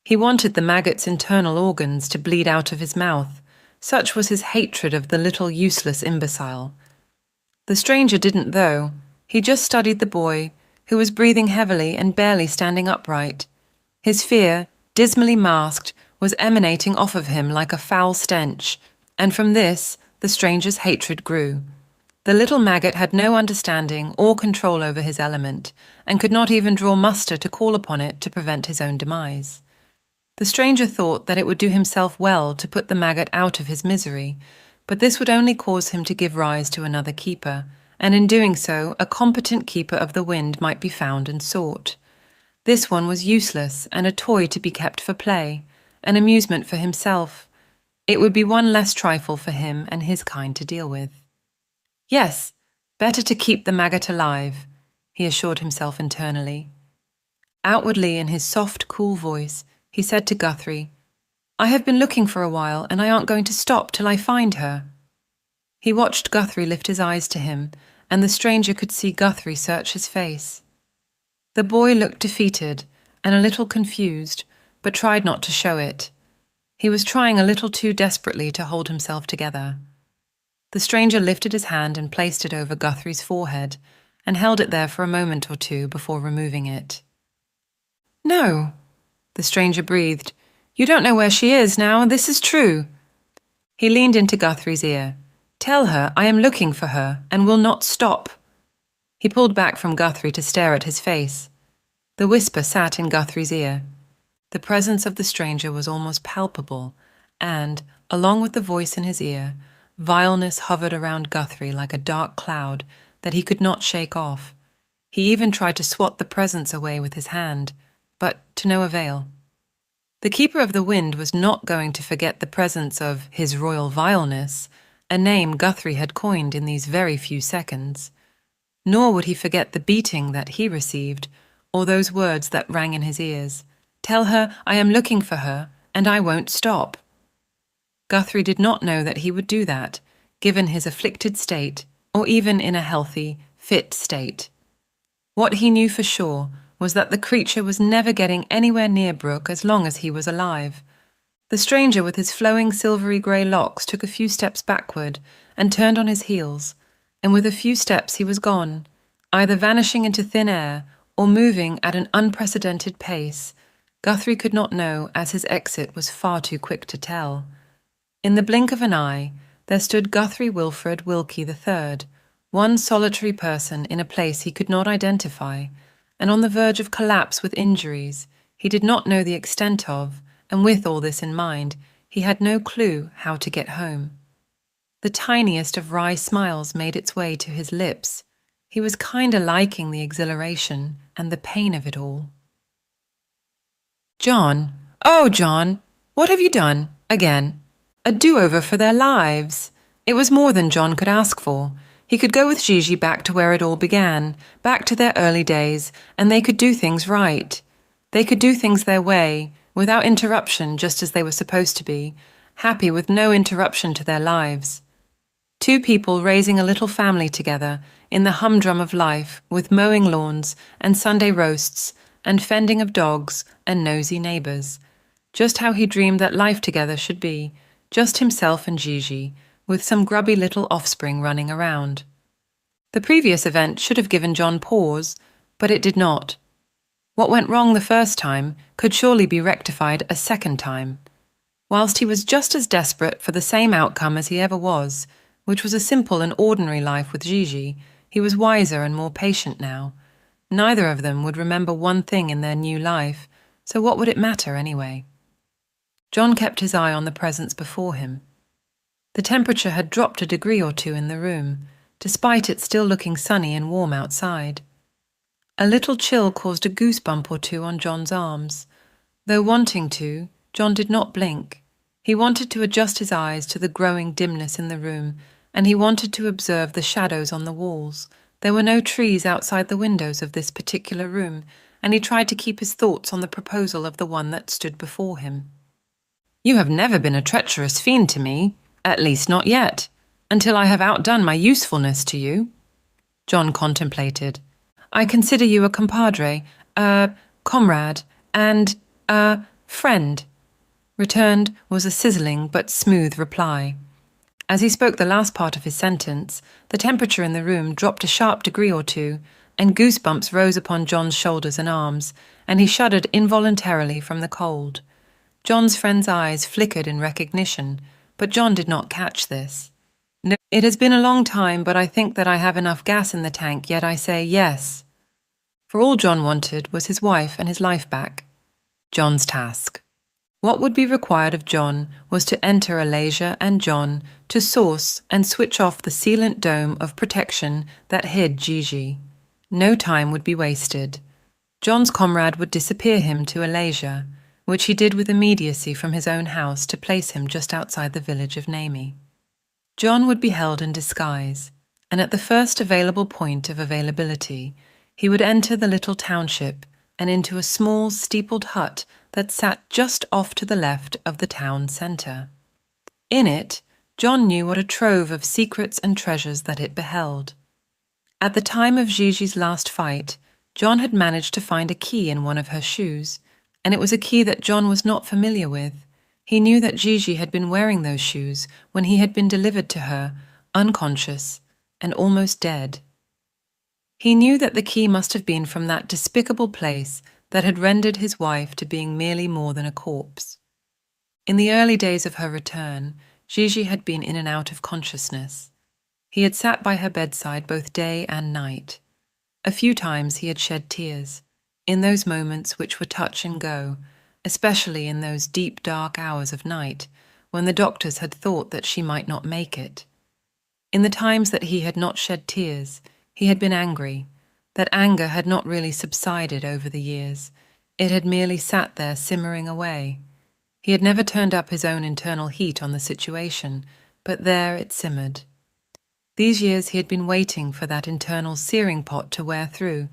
He wanted the maggot's internal organs to bleed out of his mouth. Such was his hatred of the little useless imbecile. The stranger didn't, though. He just studied the boy, who was breathing heavily and barely standing upright. His fear, dismally masked, was emanating off of him like a foul stench, and from this the stranger's hatred grew. The little maggot had no understanding or control over his element, and could not even draw muster to call upon it to prevent his own demise. The stranger thought that it would do himself well to put the maggot out of his misery, but this would only cause him to give rise to another keeper, and in doing so, a competent keeper of the wind might be found and sought. This one was useless and a toy to be kept for play, an amusement for himself. It would be one less trifle for him and his kind to deal with. Yes, better to keep the maggot alive, he assured himself internally. Outwardly, in his soft, cool voice, he said to Guthrie, "I have been looking for a while, and I aren't going to stop till I find her." He watched Guthrie lift his eyes to him, and the stranger could see Guthrie search his face. The boy looked defeated and a little confused, but tried not to show it. He was trying a little too desperately to hold himself together. The stranger lifted his hand and placed it over Guthrie's forehead, and held it there for a moment or two before removing it. "No," the stranger breathed. "You don't know where she is now, and this is true." He leaned into Guthrie's ear. "Tell her I am looking for her, and will not stop." He pulled back from Guthrie to stare at his face. The whisper sat in Guthrie's ear. The presence of the stranger was almost palpable, and, along with the voice in his ear, vileness hovered around Guthrie like a dark cloud that he could not shake off. He even tried to swat the presence away with his hand, but to no avail. The Keeper of the Wind was not going to forget the presence of his royal vileness, a name Guthrie had coined in these very few seconds. Nor would he forget the beating that he received, or those words that rang in his ears. "Tell her I am looking for her, and I won't stop." Guthrie did not know that he would do that, given his afflicted state, or even in a healthy, fit state. What he knew for sure was that the creature was never getting anywhere near Brooke as long as he was alive. The stranger with his flowing silvery grey locks took a few steps backward and turned on his heels, and with a few steps he was gone, either vanishing into thin air or moving at an unprecedented pace. Guthrie could not know, as his exit was far too quick to tell. In the blink of an eye, there stood Guthrie Wilfred Wilkie III, one solitary person in a place he could not identify, and on the verge of collapse with injuries he did not know the extent of, and with all this in mind, he had no clue how to get home. The tiniest of wry smiles made its way to his lips. He was kinda liking the exhilaration and the pain of it all. "John, oh John, what have you done? Again? A do-over for their lives." It was more than John could ask for. He could go with Gigi back to where it all began, back to their early days, and they could do things right. They could do things their way, without interruption, just as they were supposed to be, happy with no interruption to their lives. Two people raising a little family together in the humdrum of life, with mowing lawns and Sunday roasts and fending of dogs and nosy neighbours. Just how he dreamed that life together should be, just himself and Gigi, with some grubby little offspring running around. The previous event should have given John pause, but it did not. What went wrong the first time could surely be rectified a second time. Whilst he was just as desperate for the same outcome as he ever was, which was a simple and ordinary life with Gigi, he was wiser and more patient now. Neither of them would remember one thing in their new life, so what would it matter anyway? John kept his eye on the presents before him. The temperature had dropped a degree or two in the room, despite it still looking sunny and warm outside. A little chill caused a goosebump or two on John's arms. Though wanting to, John did not blink. He wanted to adjust his eyes to the growing dimness in the room, and he wanted to observe the shadows on the walls. There were no trees outside the windows of this particular room, and he tried to keep his thoughts on the proposal of the one that stood before him. "You have never been a treacherous fiend to me, at least not yet, until I have outdone my usefulness to you." John contemplated. "I consider you a compadre, a comrade, and a friend." Returned was a sizzling but smooth reply. As he spoke the last part of his sentence, the temperature in the room dropped a sharp degree or two, and goosebumps rose upon John's shoulders and arms, and he shuddered involuntarily from the cold. John's friend's eyes flickered in recognition, but John did not catch this. "No, it has been a long time, but I think that I have enough gas in the tank, yet I say yes." For all John wanted was his wife and his life back. John's task. What would be required of John was to enter Alaysia and John to source and switch off the sealant dome of protection that hid Gigi. No time would be wasted. John's comrade would disappear him to Alaysia, which he did with immediacy from his own house to place him just outside the village of Nami. John would be held in disguise, and at the first available point of availability, he would enter the little township and into a small steepled hut that sat just off to the left of the town centre. In it, John knew what a trove of secrets and treasures that it beheld. At the time of Gigi's last fight, John had managed to find a key in one of her shoes, and it was a key that John was not familiar with. He knew that Gigi had been wearing those shoes when he had been delivered to her, unconscious and almost dead. He knew that the key must have been from that despicable place that had rendered his wife to being merely more than a corpse. In the early days of her return, Gigi had been in and out of consciousness. He had sat by her bedside both day and night. A few times he had shed tears, in those moments which were touch and go, especially in those deep, dark hours of night, when the doctors had thought that she might not make it. In the times that he had not shed tears, he had been angry. That anger had not really subsided over the years. It had merely sat there simmering away. He had never turned up his own internal heat on the situation, but there it simmered. These years he had been waiting for that internal searing pot to wear through,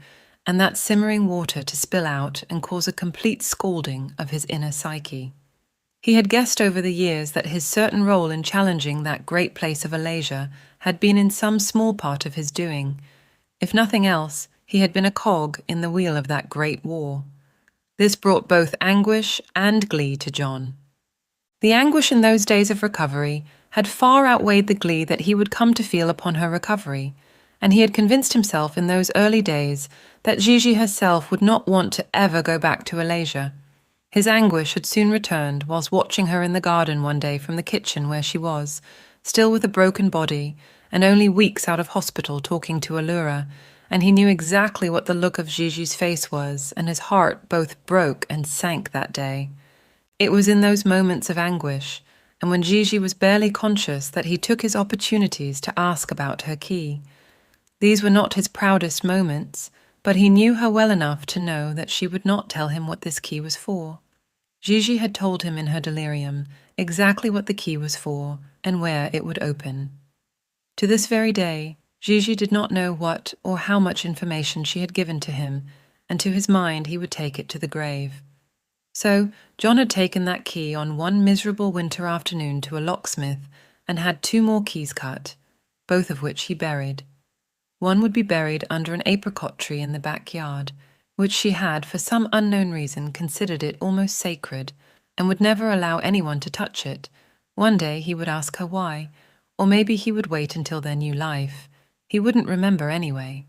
and that simmering water to spill out and cause a complete scalding of his inner psyche. He had guessed over the years that his certain role in challenging that great place of Alaysia had been in some small part of his doing. If nothing else, he had been a cog in the wheel of that great war. This brought both anguish and glee to John. The anguish in those days of recovery had far outweighed the glee that he would come to feel upon her recovery, and he had convinced himself in those early days that Gigi herself would not want to ever go back to Alaysia. His anguish had soon returned whilst watching her in the garden one day from the kitchen where she was, still with a broken body, and only weeks out of hospital talking to Allura, and he knew exactly what the look of Gigi's face was, and his heart both broke and sank that day. It was in those moments of anguish, and when Gigi was barely conscious, that he took his opportunities to ask about her key. These were not his proudest moments, but he knew her well enough to know that she would not tell him what this key was for. Gigi had told him in her delirium exactly what the key was for and where it would open. To this very day, Gigi did not know what or how much information she had given to him, and to his mind he would take it to the grave. So John had taken that key on one miserable winter afternoon to a locksmith and had 2 more keys cut, both of which he buried. One would be buried under an apricot tree in the backyard, which she had for some unknown reason considered it almost sacred, and would never allow anyone to touch it. One day he would ask her why, or maybe he would wait until their new life. He wouldn't remember anyway.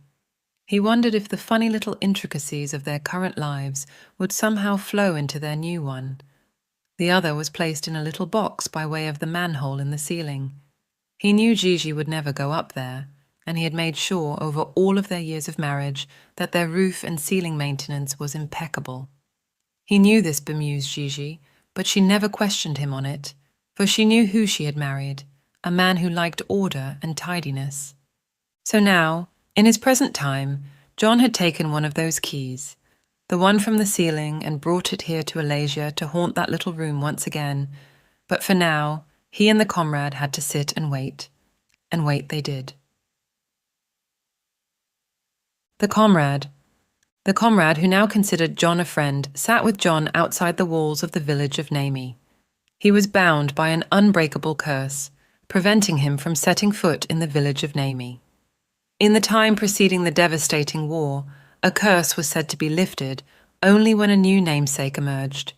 He wondered if the funny little intricacies of their current lives would somehow flow into their new one. The other was placed in a little box by way of the manhole in the ceiling. He knew Gigi would never go up there, and he had made sure over all of their years of marriage that their roof and ceiling maintenance was impeccable. He knew this bemused Gigi, but she never questioned him on it, for she knew who she had married, a man who liked order and tidiness. So now, in his present time, John had taken one of those keys, the one from the ceiling, and brought it here to Alaysia to haunt that little room once again. But for now, he and the comrade had to sit and wait they did. The comrade, who now considered John a friend, sat with John outside the walls of the village of Nami. He was bound by an unbreakable curse, preventing him from setting foot in the village of Nami. In the time preceding the devastating war, a curse was said to be lifted only when a new namesake emerged.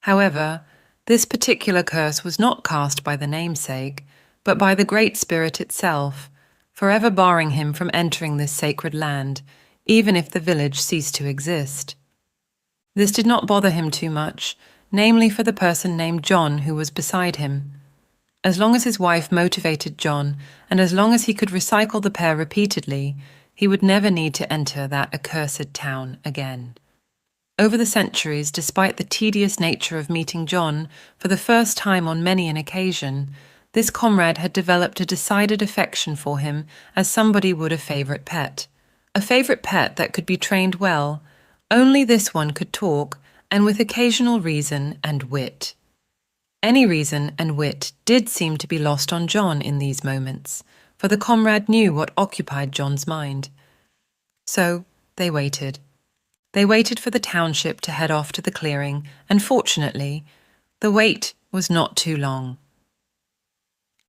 However, this particular curse was not cast by the namesake, but by the Great Spirit itself, forever barring him from entering this sacred land, even if the village ceased to exist. This did not bother him too much, namely for the person named John who was beside him. As long as his wife motivated John, and as long as he could recycle the pair repeatedly, he would never need to enter that accursed town again. Over the centuries, despite the tedious nature of meeting John for the first time on many an occasion, this comrade had developed a decided affection for him as somebody would a favourite pet. A favourite pet that could be trained well. Only this one could talk, and with occasional reason and wit. Any reason and wit did seem to be lost on John in these moments, for the comrade knew what occupied John's mind. So they waited. They waited for the township to head off to the clearing, and fortunately, the wait was not too long.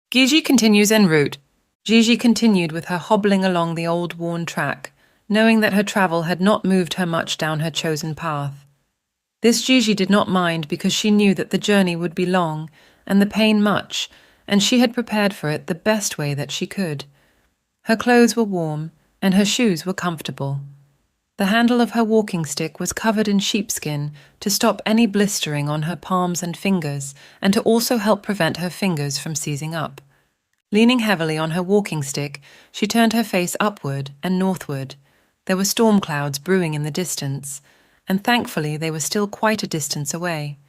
Gigi continues en route. Gigi continued with her hobbling along the old worn track, knowing that her travel had not moved her much down her chosen path. This Gigi did not mind because she knew that the journey would be long and the pain much, and she had prepared for it the best way that she could. Her clothes were warm and her shoes were comfortable. The handle of her walking stick was covered in sheepskin to stop any blistering on her palms and fingers and to also help prevent her fingers from seizing up. Leaning heavily on her walking stick, she turned her face upward and northward. There were storm clouds brewing in the distance, and thankfully they were still quite a distance away.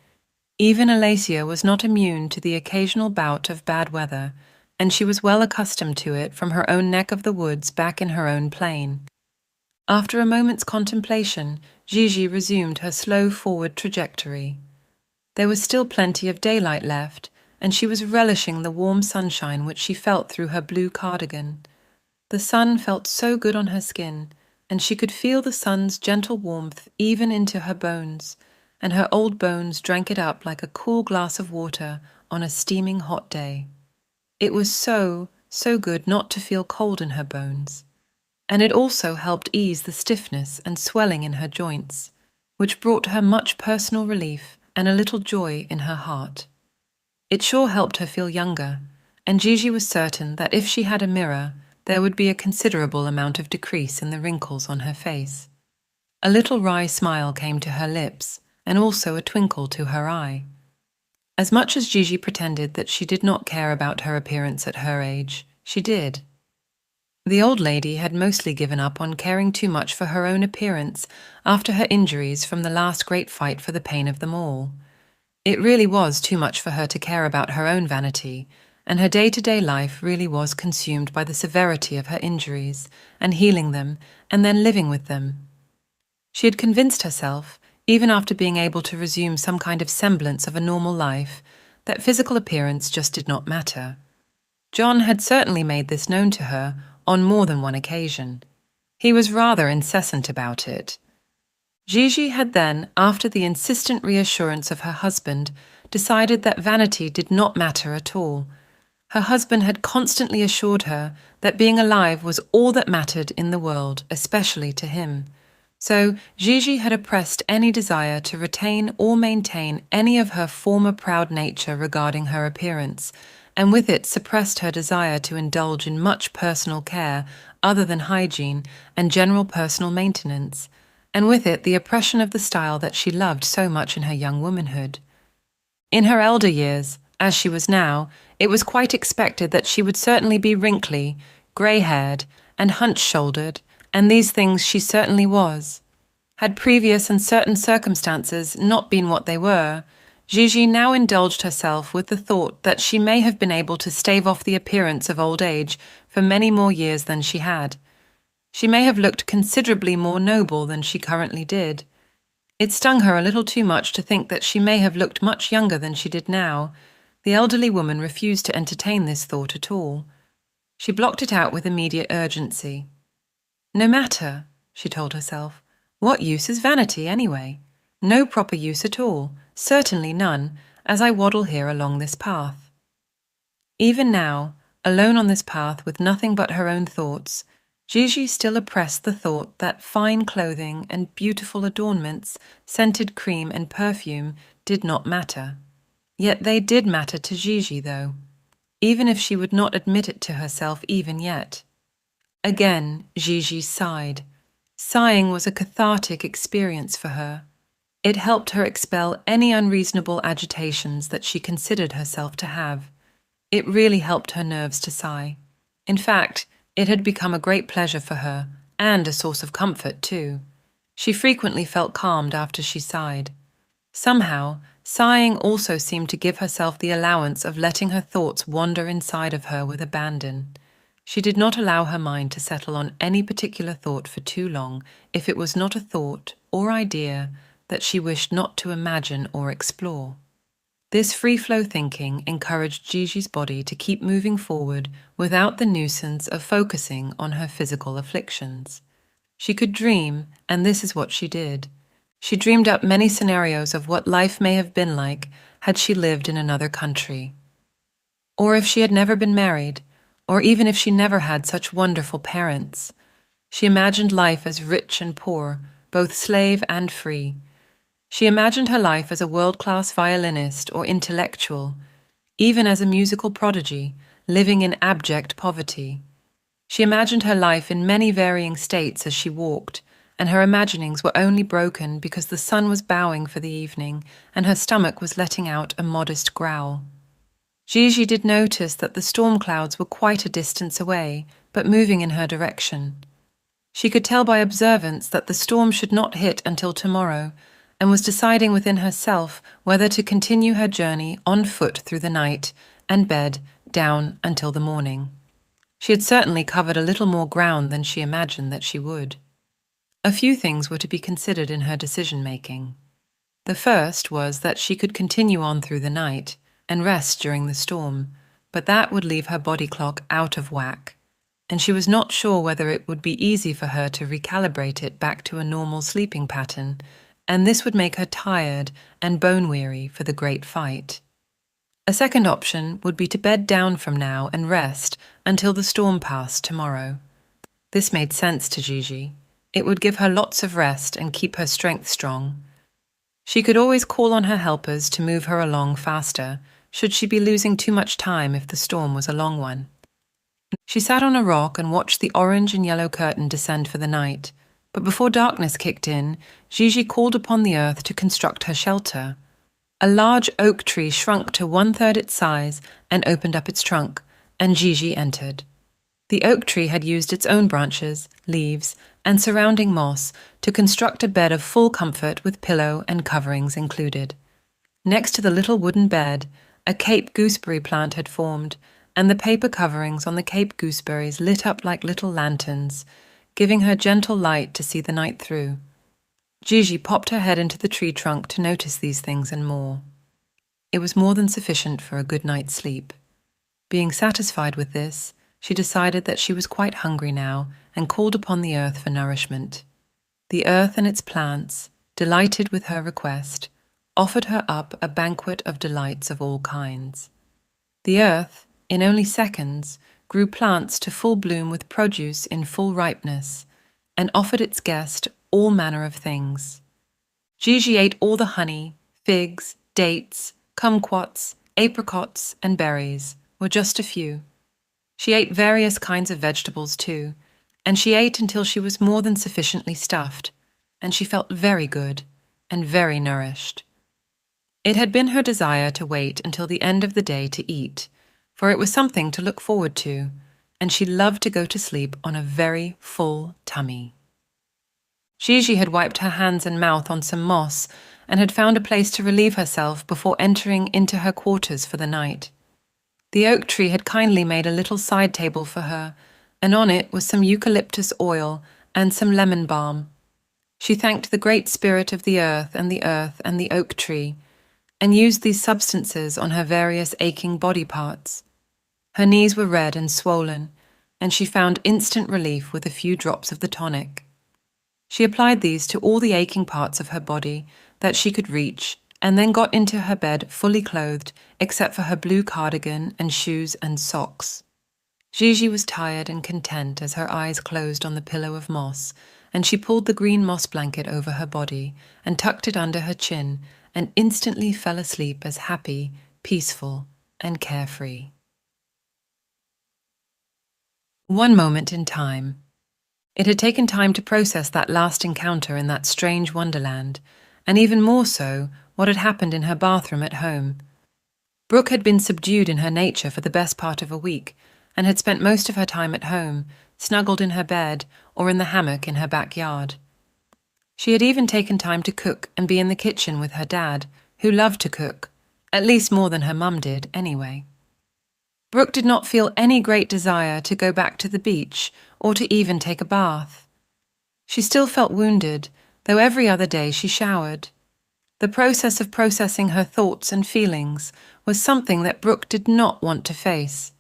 Even Alaysia was not immune to the occasional bout of bad weather, and she was well accustomed to it from her own neck of the woods back in her own plain. After a moment's contemplation, Gigi resumed her slow forward trajectory. There was still plenty of daylight left, and she was relishing the warm sunshine which she felt through her blue cardigan. The sun felt so good on her skin, and she could feel the sun's gentle warmth even into her bones, and her old bones drank it up like a cool glass of water on a steaming hot day. It was so good not to feel cold in her bones. And it also helped ease the stiffness and swelling in her joints, which brought her much personal relief and a little joy in her heart. It sure helped her feel younger, and Gigi was certain that if she had a mirror, there would be a considerable amount of decrease in the wrinkles on her face. A little wry smile came to her lips, and also a twinkle to her eye. As much as Gigi pretended that she did not care about her appearance at her age, she did. The old lady had mostly given up on caring too much for her own appearance after her injuries from the last great fight for the pain of them all. It really was too much for her to care about her own vanity, and her day-to-day life really was consumed by the severity of her injuries, and healing them, and then living with them. She had convinced herself, even after being able to resume some kind of semblance of a normal life, that physical appearance just did not matter. John had certainly made this known to her on more than one occasion. He was rather incessant about it. Gigi had then, after the insistent reassurance of her husband, decided that vanity did not matter at all. Her husband had constantly assured her that being alive was all that mattered in the world, especially to him. So Gigi had oppressed any desire to retain or maintain any of her former proud nature regarding her appearance, and with it suppressed her desire to indulge in much personal care other than hygiene and general personal maintenance, and with it the oppression of the style that she loved so much in her young womanhood. In her elder years, as she was now, it was quite expected that she would certainly be wrinkly, grey-haired, and hunch-shouldered, and these things she certainly was. Had previous and certain circumstances not been what they were, Gigi now indulged herself with the thought that she may have been able to stave off the appearance of old age for many more years than she had. She may have looked considerably more noble than she currently did. It stung her a little too much to think that she may have looked much younger than she did now. The elderly woman refused to entertain this thought at all. She blocked it out with immediate urgency. No matter, she told herself. What use is vanity, anyway? No proper use at all. Certainly none, as I waddle here along this path. Even now, alone on this path with nothing but her own thoughts, Gigi still oppressed the thought that fine clothing and beautiful adornments, scented cream and perfume did not matter. Yet they did matter to Gigi, though, even if she would not admit it to herself even yet. Again, Gigi sighed. Sighing was a cathartic experience for her. It helped her expel any unreasonable agitations that she considered herself to have. It really helped her nerves to sigh. In fact, it had become a great pleasure for her, and a source of comfort too. She frequently felt calmed after she sighed. Somehow, sighing also seemed to give herself the allowance of letting her thoughts wander inside of her with abandon. She did not allow her mind to settle on any particular thought for too long if it was not a thought or idea that she wished not to imagine or explore. This free-flow thinking encouraged Gigi's body to keep moving forward without the nuisance of focusing on her physical afflictions. She could dream, and this is what she did. She dreamed up many scenarios of what life may have been like had she lived in another country. Or if she had never been married, or even if she never had such wonderful parents. She imagined life as rich and poor, both slave and free. She imagined her life as a world-class violinist or intellectual, even as a musical prodigy, living in abject poverty. She imagined her life in many varying states as she walked, and her imaginings were only broken because the sun was bowing for the evening and her stomach was letting out a modest growl. Gigi did notice that the storm clouds were quite a distance away, but moving in her direction. She could tell by observance that the storm should not hit until tomorrow, and was deciding within herself whether to continue her journey on foot through the night and bed down until the morning. She had certainly covered a little more ground than she imagined that she would. A few things were to be considered in her decision-making. The first was that she could continue on through the night and rest during the storm, but that would leave her body clock out of whack, and she was not sure whether it would be easy for her to recalibrate it back to a normal sleeping pattern, and this would make her tired and bone-weary for the great fight. A second option would be to bed down from now and rest until the storm passed tomorrow. This made sense to Gigi. It would give her lots of rest and keep her strength strong. She could always call on her helpers to move her along faster, should she be losing too much time if the storm was a long one. She sat on a rock and watched the orange and yellow curtain descend for the night, but before darkness kicked in, Gigi called upon the earth to construct her shelter. A large oak tree shrunk to 1/3 its size and opened up its trunk, and Gigi entered. The oak tree had used its own branches, leaves, and surrounding moss to construct a bed of full comfort with pillow and coverings included. Next to the little wooden bed, a Cape gooseberry plant had formed, and the paper coverings on the Cape gooseberries lit up like little lanterns, giving her gentle light to see the night through. Gigi popped her head into the tree trunk to notice these things and more. It was more than sufficient for a good night's sleep. Being satisfied with this, she decided that she was quite hungry now and called upon the earth for nourishment. The earth and its plants, delighted with her request, offered her up a banquet of delights of all kinds. The earth, in only seconds, grew plants to full bloom with produce in full ripeness, and offered its guest all manner of things. Gigi ate all the honey, figs, dates, kumquats, apricots, and berries, were just a few. She ate various kinds of vegetables too, and she ate until she was more than sufficiently stuffed, and she felt very good and very nourished. It had been her desire to wait until the end of the day to eat, for it was something to look forward to, and she loved to go to sleep on a very full tummy. Gigi had wiped her hands and mouth on some moss and had found a place to relieve herself before entering into her quarters for the night. The oak tree had kindly made a little side table for her, and on it was some eucalyptus oil and some lemon balm. She thanked the great spirit of the earth and the oak tree, and used these substances on her various aching body parts. Her knees were red and swollen, and she found instant relief with a few drops of the tonic. She applied these to all the aching parts of her body that she could reach, and then got into her bed fully clothed, except for her blue cardigan and shoes and socks. Gigi was tired and content as her eyes closed on the pillow of moss, and she pulled the green moss blanket over her body and tucked it under her chin, and instantly fell asleep as happy, peaceful, and carefree. One moment in time. It had taken time to process that last encounter in that strange wonderland, and even more so, what had happened in her bathroom at home. Brooke had been subdued in her nature for the best part of a week, and had spent most of her time at home, snuggled in her bed or in the hammock in her backyard. She had even taken time to cook and be in the kitchen with her dad, who loved to cook, at least more than her mum did, anyway. Brooke did not feel any great desire to go back to the beach or to even take a bath. She still felt wounded, though every other day she showered. The process of processing her thoughts and feelings was something that Brooke did not want to face.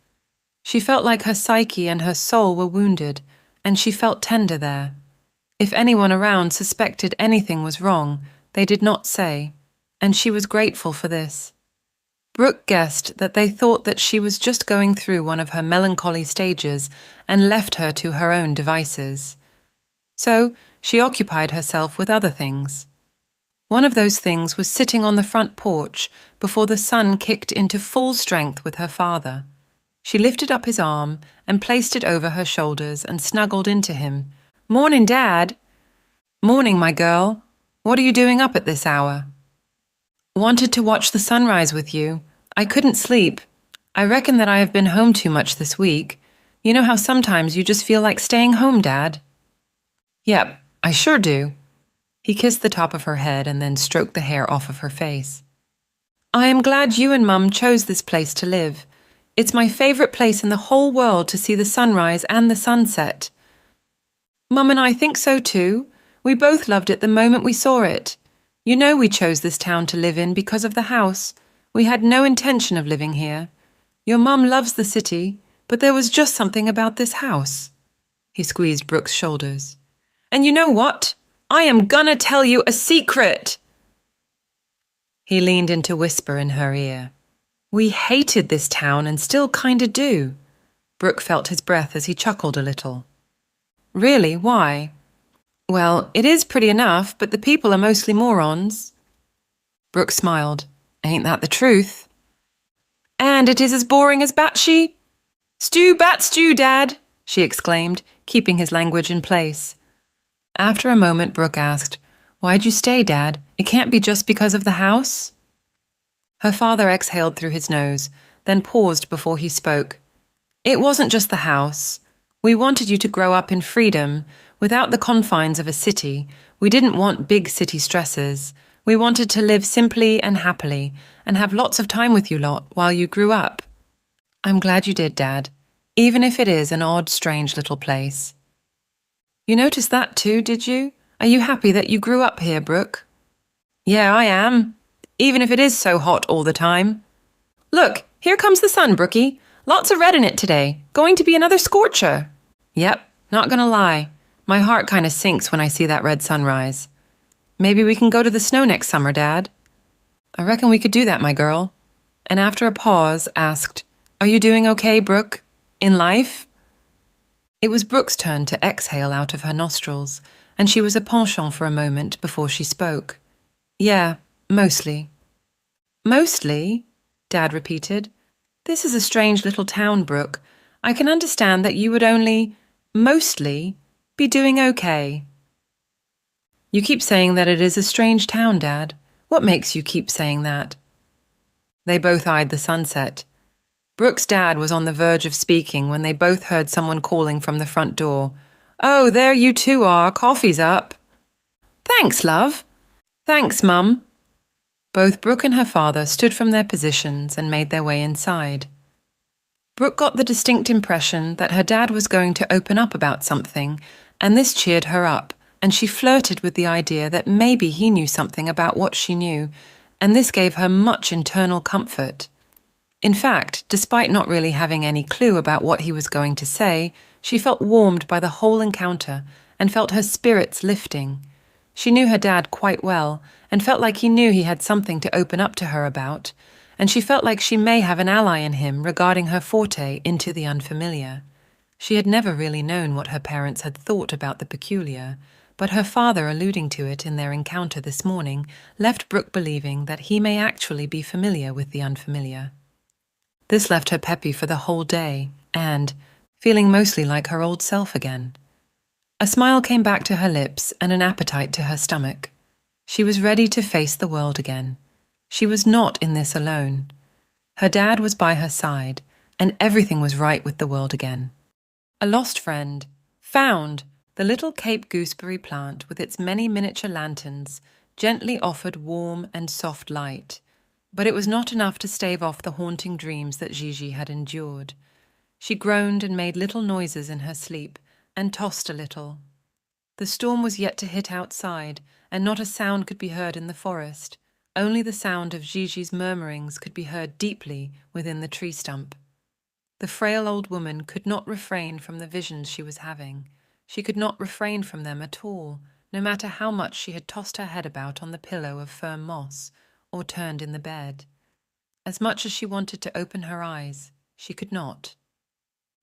She felt like her psyche and her soul were wounded, and she felt tender there. If anyone around suspected anything was wrong, they did not say, and she was grateful for this. Brooke guessed that they thought that she was just going through one of her melancholy stages and left her to her own devices. So she occupied herself with other things. One of those things was sitting on the front porch before the sun kicked into full strength with her father. She lifted up his arm and placed it over her shoulders and snuggled into him. "Morning, Dad." "Morning, my girl. What are you doing up at this hour?" "Wanted to watch the sunrise with you. I couldn't sleep. I reckon that I have been home too much this week. You know how sometimes you just feel like staying home, Dad?" "Yep, I sure do." He kissed the top of her head and then stroked the hair off of her face. "I am glad you and Mum chose this place to live. It's my favorite place in the whole world to see the sunrise and the sunset." "Mum and I think so too. We both loved it the moment we saw it. You know we chose this town to live in because of the house. We had no intention of living here. Your mum loves the city, but there was just something about this house." He squeezed Brooke's shoulders. "And you know what? I am gonna tell you a secret." He leaned in to whisper in her ear. "We hated this town and still kinda do." Brooke felt his breath as he chuckled a little. "Really, why?" "Well, it is pretty enough, but the people are mostly morons." Brooke smiled. "Ain't that the truth?" "And it is as boring as batshee?" "Stew, bat stew, Dad," she exclaimed, keeping his language in place. After a moment, Brooke asked, "Why'd you stay, Dad? It can't be just because of the house?" Her father exhaled through his nose, then paused before he spoke. "It wasn't just the house. We wanted you to grow up in freedom, without the confines of a city. We didn't want big city stresses. We wanted to live simply and happily, and have lots of time with you lot while you grew up." "I'm glad you did, Dad, even if it is an odd, strange little place." "You noticed that too, did you? Are you happy that you grew up here, Brooke?" "Yeah, I am, even if it is so hot all the time." "Look, here comes the sun, Brookie. Lots of red in it today. Going to be another scorcher." "Yep, not gonna lie. My heart kinda sinks when I see that red sunrise. Maybe we can go to the snow next summer, Dad?" "I reckon we could do that, my girl." And after a pause, asked, "Are you doing okay, Brooke? In life?" It was Brooke's turn to exhale out of her nostrils, and she was a penchant for a moment before she spoke. "Yeah, mostly." "Mostly?" Dad repeated. "This is a strange little town, Brooke. I can understand that you would only, mostly, be doing okay." "You keep saying that it is a strange town, Dad. What makes you keep saying that?" They both eyed the sunset. Brooke's dad was on the verge of speaking when they both heard someone calling from the front door. "Oh, there you two are. Coffee's up." "Thanks, love." "Thanks, Mum." Both Brooke and her father stood from their positions and made their way inside. Brooke got the distinct impression that her dad was going to open up about something, and this cheered her up, and she flirted with the idea that maybe he knew something about what she knew, and this gave her much internal comfort. In fact, despite not really having any clue about what he was going to say, she felt warmed by the whole encounter and felt her spirits lifting. She knew her dad quite well and felt like he knew he had something to open up to her about, and she felt like she may have an ally in him regarding her forte into the unfamiliar. She had never really known what her parents had thought about the peculiar, but her father alluding to it in their encounter this morning left Brooke believing that he may actually be familiar with the unfamiliar. This left her peppy for the whole day and feeling mostly like her old self again. A smile came back to her lips and an appetite to her stomach. She was ready to face the world again. She was not in this alone. Her dad was by her side, and everything was right with the world again. A lost friend, found, The little Cape gooseberry plant with its many miniature lanterns gently offered warm and soft light, but it was not enough to stave off the haunting dreams that Gigi had endured. She groaned and made little noises in her sleep, and tossed a little. The storm was yet to hit outside, and not a sound could be heard in the forest. Only the sound of Gigi's murmurings could be heard deeply within the tree stump. The frail old woman could not refrain from the visions she was having. She could not refrain from them at all, no matter how much she had tossed her head about on the pillow of firm moss, or turned in the bed. As much as she wanted to open her eyes, she could not.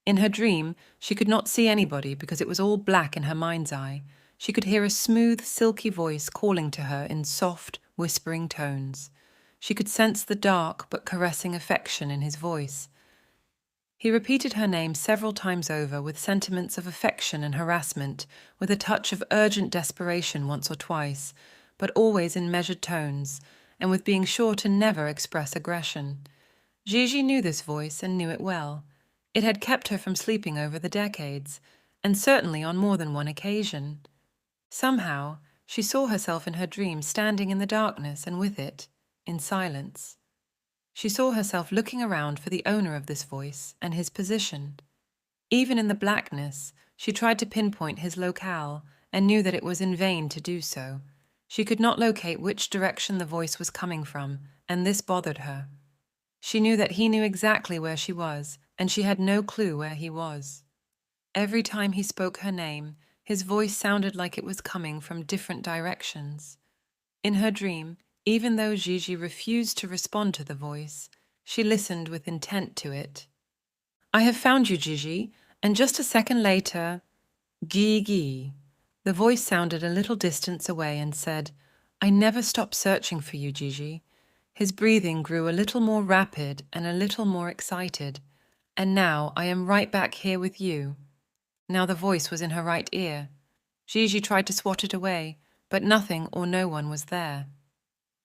In her dream, she could not see anybody because it was all black in her mind's eye. She could hear a smooth, silky voice calling to her in soft, whispering tones. She could sense the dark but caressing affection in his voice. He repeated her name several times over with sentiments of affection and harassment, with a touch of urgent desperation once or twice, but always in measured tones, and with being sure to never express aggression. Gigi knew this voice and knew it well. It had kept her from sleeping over the decades, and certainly on more than one occasion. Somehow, she saw herself in her dream standing in the darkness and with it, in silence. She saw herself looking around for the owner of this voice and his position. Even in the blackness, she tried to pinpoint his locale and knew that it was in vain to do so. She could not locate which direction the voice was coming from, and this bothered her. She knew that he knew exactly where she was, and she had no clue where he was. Every time he spoke her name, his voice sounded like it was coming from different directions. In her dream, even though Gigi refused to respond to the voice, she listened with intent to it. "I have found you, Gigi," and just a second later, "Gigi." The voice sounded a little distance away and said, "I never stopped searching for you, Gigi." His breathing grew a little more rapid and a little more excited. "And now I am right back here with you." Now the voice was in her right ear. Gigi tried to swat it away, but nothing or no one was there.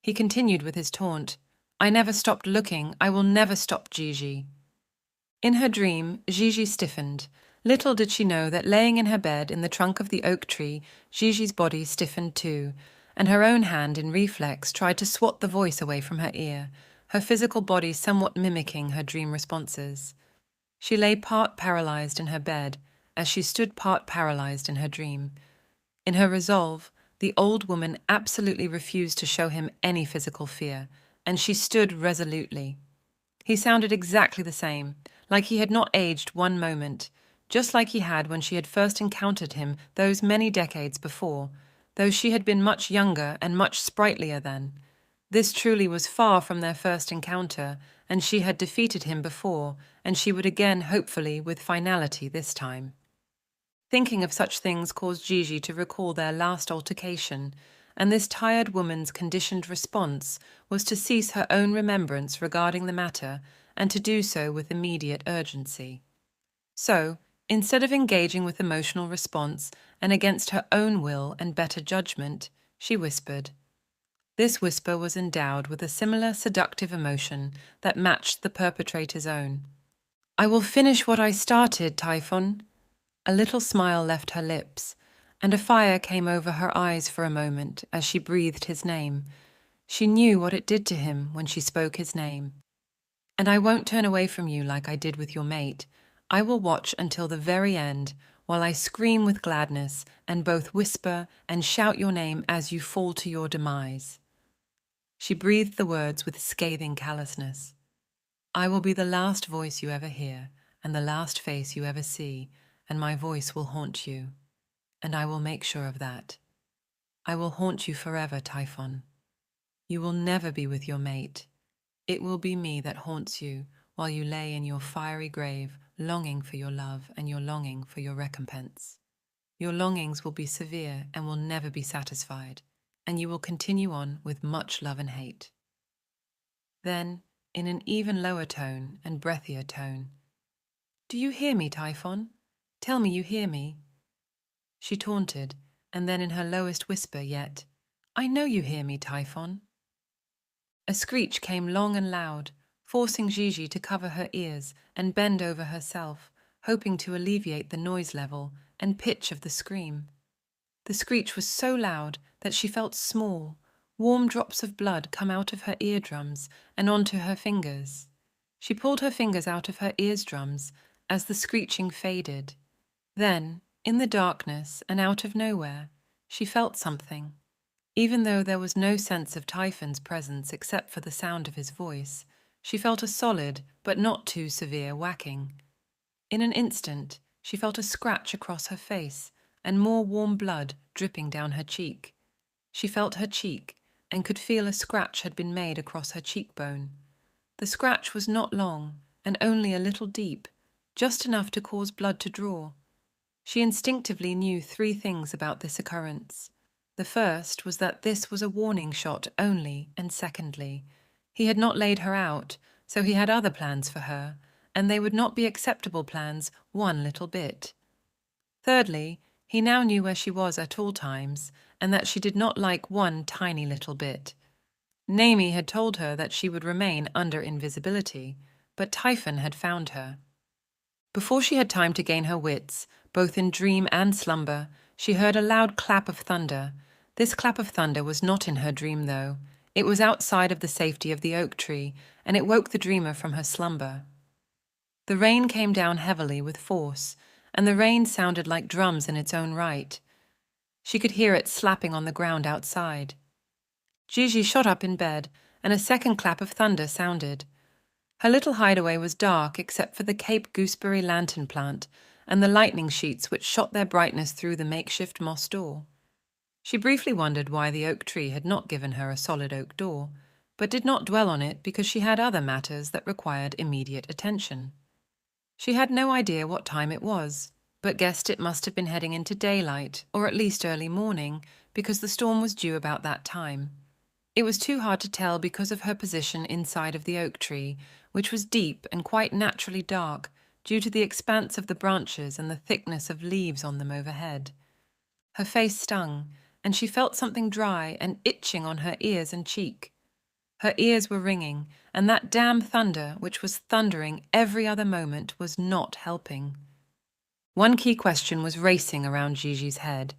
He continued with his taunt, "I never stopped looking. I will never stop, Gigi." In her dream, Gigi stiffened. Little did she know that laying in her bed in the trunk of the oak tree, Gigi's body stiffened too, and her own hand in reflex tried to swat the voice away from her ear, her physical body somewhat mimicking her dream responses. She lay part paralyzed in her bed, as she stood part paralyzed in her dream. In her resolve, the old woman absolutely refused to show him any physical fear, and she stood resolutely. He sounded exactly the same, like he had not aged one moment, just like he had when she had first encountered him those many decades before, though she had been much younger and much sprightlier then. This truly was far from their first encounter, and she had defeated him before, and she would again, hopefully, with finality this time. Thinking of such things caused Gigi to recall their last altercation, and this tired woman's conditioned response was to cease her own remembrance regarding the matter and to do so with immediate urgency. So, instead of engaging with emotional response and against her own will and better judgment, she whispered. This whisper was endowed with a similar seductive emotion that matched the perpetrator's own. "I will finish what I started, Typhon." A little smile left her lips, and a fire came over her eyes for a moment as she breathed his name. She knew what it did to him when she spoke his name. "And I won't turn away from you like I did with your mate. I will watch until the very end, while I scream with gladness and both whisper and shout your name as you fall to your demise." She breathed the words with scathing callousness. "I will be the last voice you ever hear, and the last face you ever see, and my voice will haunt you. And I will make sure of that. I will haunt you forever, Typhon. You will never be with your mate. It will be me that haunts you while you lay in your fiery grave, longing for your love and your longing for your recompense. Your longings will be severe and will never be satisfied, and you will continue on with much love and hate." Then, in an even lower tone and breathier tone, "Do you hear me, Typhon? Tell me you hear me." She taunted, and then in her lowest whisper yet, "I know you hear me, Typhon." A screech came long and loud, forcing Gigi to cover her ears and bend over herself, hoping to alleviate the noise level and pitch of the scream. The screech was so loud that she felt small, warm drops of blood come out of her eardrums and onto her fingers. She pulled her fingers out of her eardrums as the screeching faded. Then, in the darkness and out of nowhere, she felt something. Even though there was no sense of Typhon's presence except for the sound of his voice, she felt a solid but not too severe whacking. In an instant, she felt a scratch across her face and more warm blood dripping down her cheek. She felt her cheek and could feel a scratch had been made across her cheekbone. The scratch was not long and only a little deep, just enough to cause blood to draw. She instinctively knew 3 things about this occurrence. The first was that this was a warning shot only, and secondly, he had not laid her out, so he had other plans for her, and they would not be acceptable plans one little bit. Thirdly, he now knew where she was at all times, and that she did not like one tiny little bit. Naomi had told her that she would remain under invisibility, but Typhon had found her. Before she had time to gain her wits, both in dream and slumber, she heard a loud clap of thunder. This clap of thunder was not in her dream, though. It was outside of the safety of the oak tree, and it woke the dreamer from her slumber. The rain came down heavily with force, and the rain sounded like drums in its own right. She could hear it slapping on the ground outside. Gigi shot up in bed, and a second clap of thunder sounded. Her little hideaway was dark except for the Cape gooseberry lantern plant and the lightning sheets which shot their brightness through the makeshift moss door. She briefly wondered why the oak tree had not given her a solid oak door, but did not dwell on it because she had other matters that required immediate attention. She had no idea what time it was, but guessed it must have been heading into daylight, or at least early morning, because the storm was due about that time. It was too hard to tell because of her position inside of the oak tree, which was deep and quite naturally dark due to the expanse of the branches and the thickness of leaves on them overhead. Her face stung, and she felt something dry and itching on her ears and cheek. Her ears were ringing, and that damn thunder, which was thundering every other moment, was not helping. One key question was racing around Gigi's head.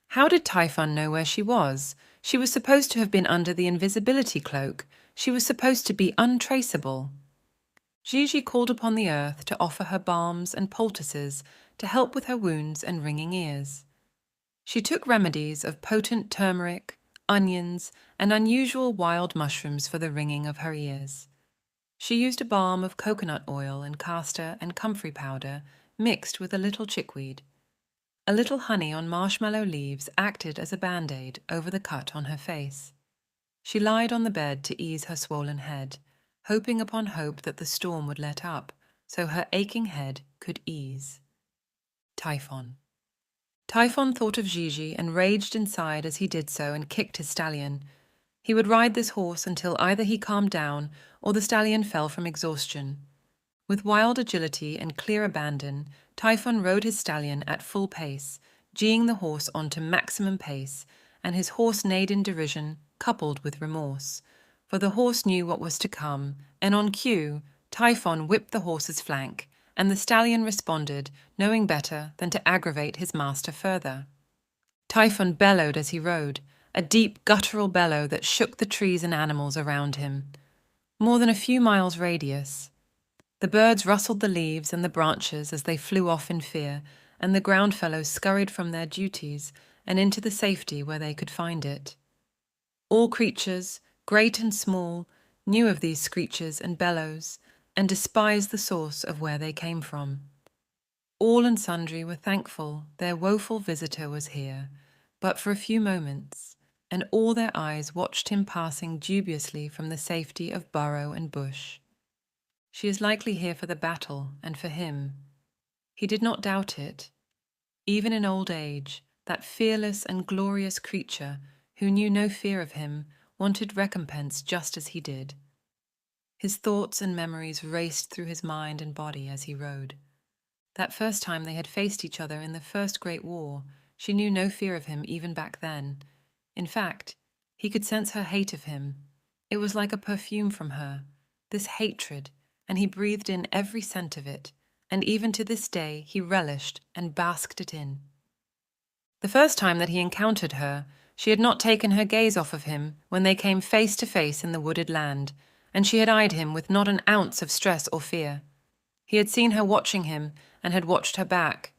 How did Typhon know where she was? She was supposed to have been under the invisibility cloak. She was supposed to be untraceable. Gigi called upon the earth to offer her balms and poultices to help with her wounds and ringing ears. She took remedies of potent turmeric, onions, and unusual wild mushrooms for the ringing of her ears. She used a balm of coconut oil and castor and comfrey powder mixed with a little chickweed. A little honey on marshmallow leaves acted as a band-aid over the cut on her face. She lied on the bed to ease her swollen head, hoping upon hope that the storm would let up, so her aching head could ease. Typhon. Typhon thought of Gigi and raged inside as he did so and kicked his stallion. He would ride this horse until either he calmed down or the stallion fell from exhaustion. With wild agility and clear abandon, Typhon rode his stallion at full pace, geeing the horse on to maximum pace, and his horse neighed in derision, coupled with remorse. For the horse knew what was to come, and on cue, Typhon whipped the horse's flank, and the stallion responded, knowing better than to aggravate his master further. Typhon bellowed as he rode, a deep guttural bellow that shook the trees and animals around him. More than a few miles radius. The birds rustled the leaves and the branches as they flew off in fear, and the ground fellows scurried from their duties and into the safety where they could find it. All creatures, great and small, knew of these screeches and bellows, and despised the source of where they came from. All and sundry were thankful their woeful visitor was here, but for a few moments, and all their eyes watched him passing dubiously from the safety of burrow and bush. She is likely here for the battle and for him. He did not doubt it. Even in old age, that fearless and glorious creature, who knew no fear of him, wanted recompense just as he did. His thoughts and memories raced through his mind and body as he rode. That first time they had faced each other in the First Great War, she knew no fear of him even back then. In fact, he could sense her hate of him. It was like a perfume from her, this hatred, and he breathed in every scent of it, and even to this day he relished and basked it in. The first time that he encountered her, she had not taken her gaze off of him when they came face to face in the wooded land, and she had eyed him with not an ounce of stress or fear. He had seen her watching him and had watched her back.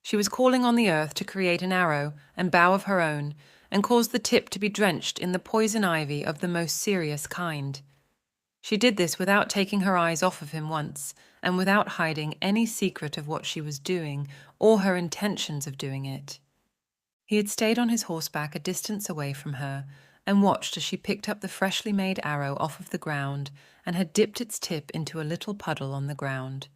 She was calling on the earth to create an arrow and bow of her own, and cause the tip to be drenched in the poison ivy of the most serious kind. She did this without taking her eyes off of him once, and without hiding any secret of what she was doing or her intentions of doing it. He had stayed on his horseback a distance away from her and watched as she picked up the freshly made arrow off of the ground and had dipped its tip into a little puddle on the ground.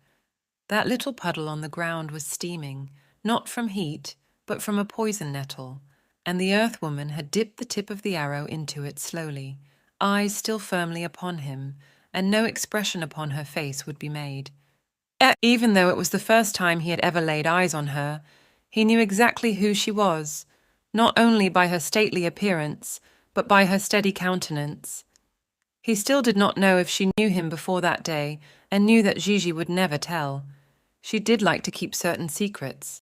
That little puddle on the ground was steaming, not from heat, but from a poison nettle, and the earth woman had dipped the tip of the arrow into it slowly, eyes still firmly upon him, and no expression upon her face would be made. Even though it was the first time he had ever laid eyes on her, he knew exactly who she was, not only by her stately appearance, but by her steady countenance. He still did not know if she knew him before that day, and knew that Gigi would never tell. She did like to keep certain secrets.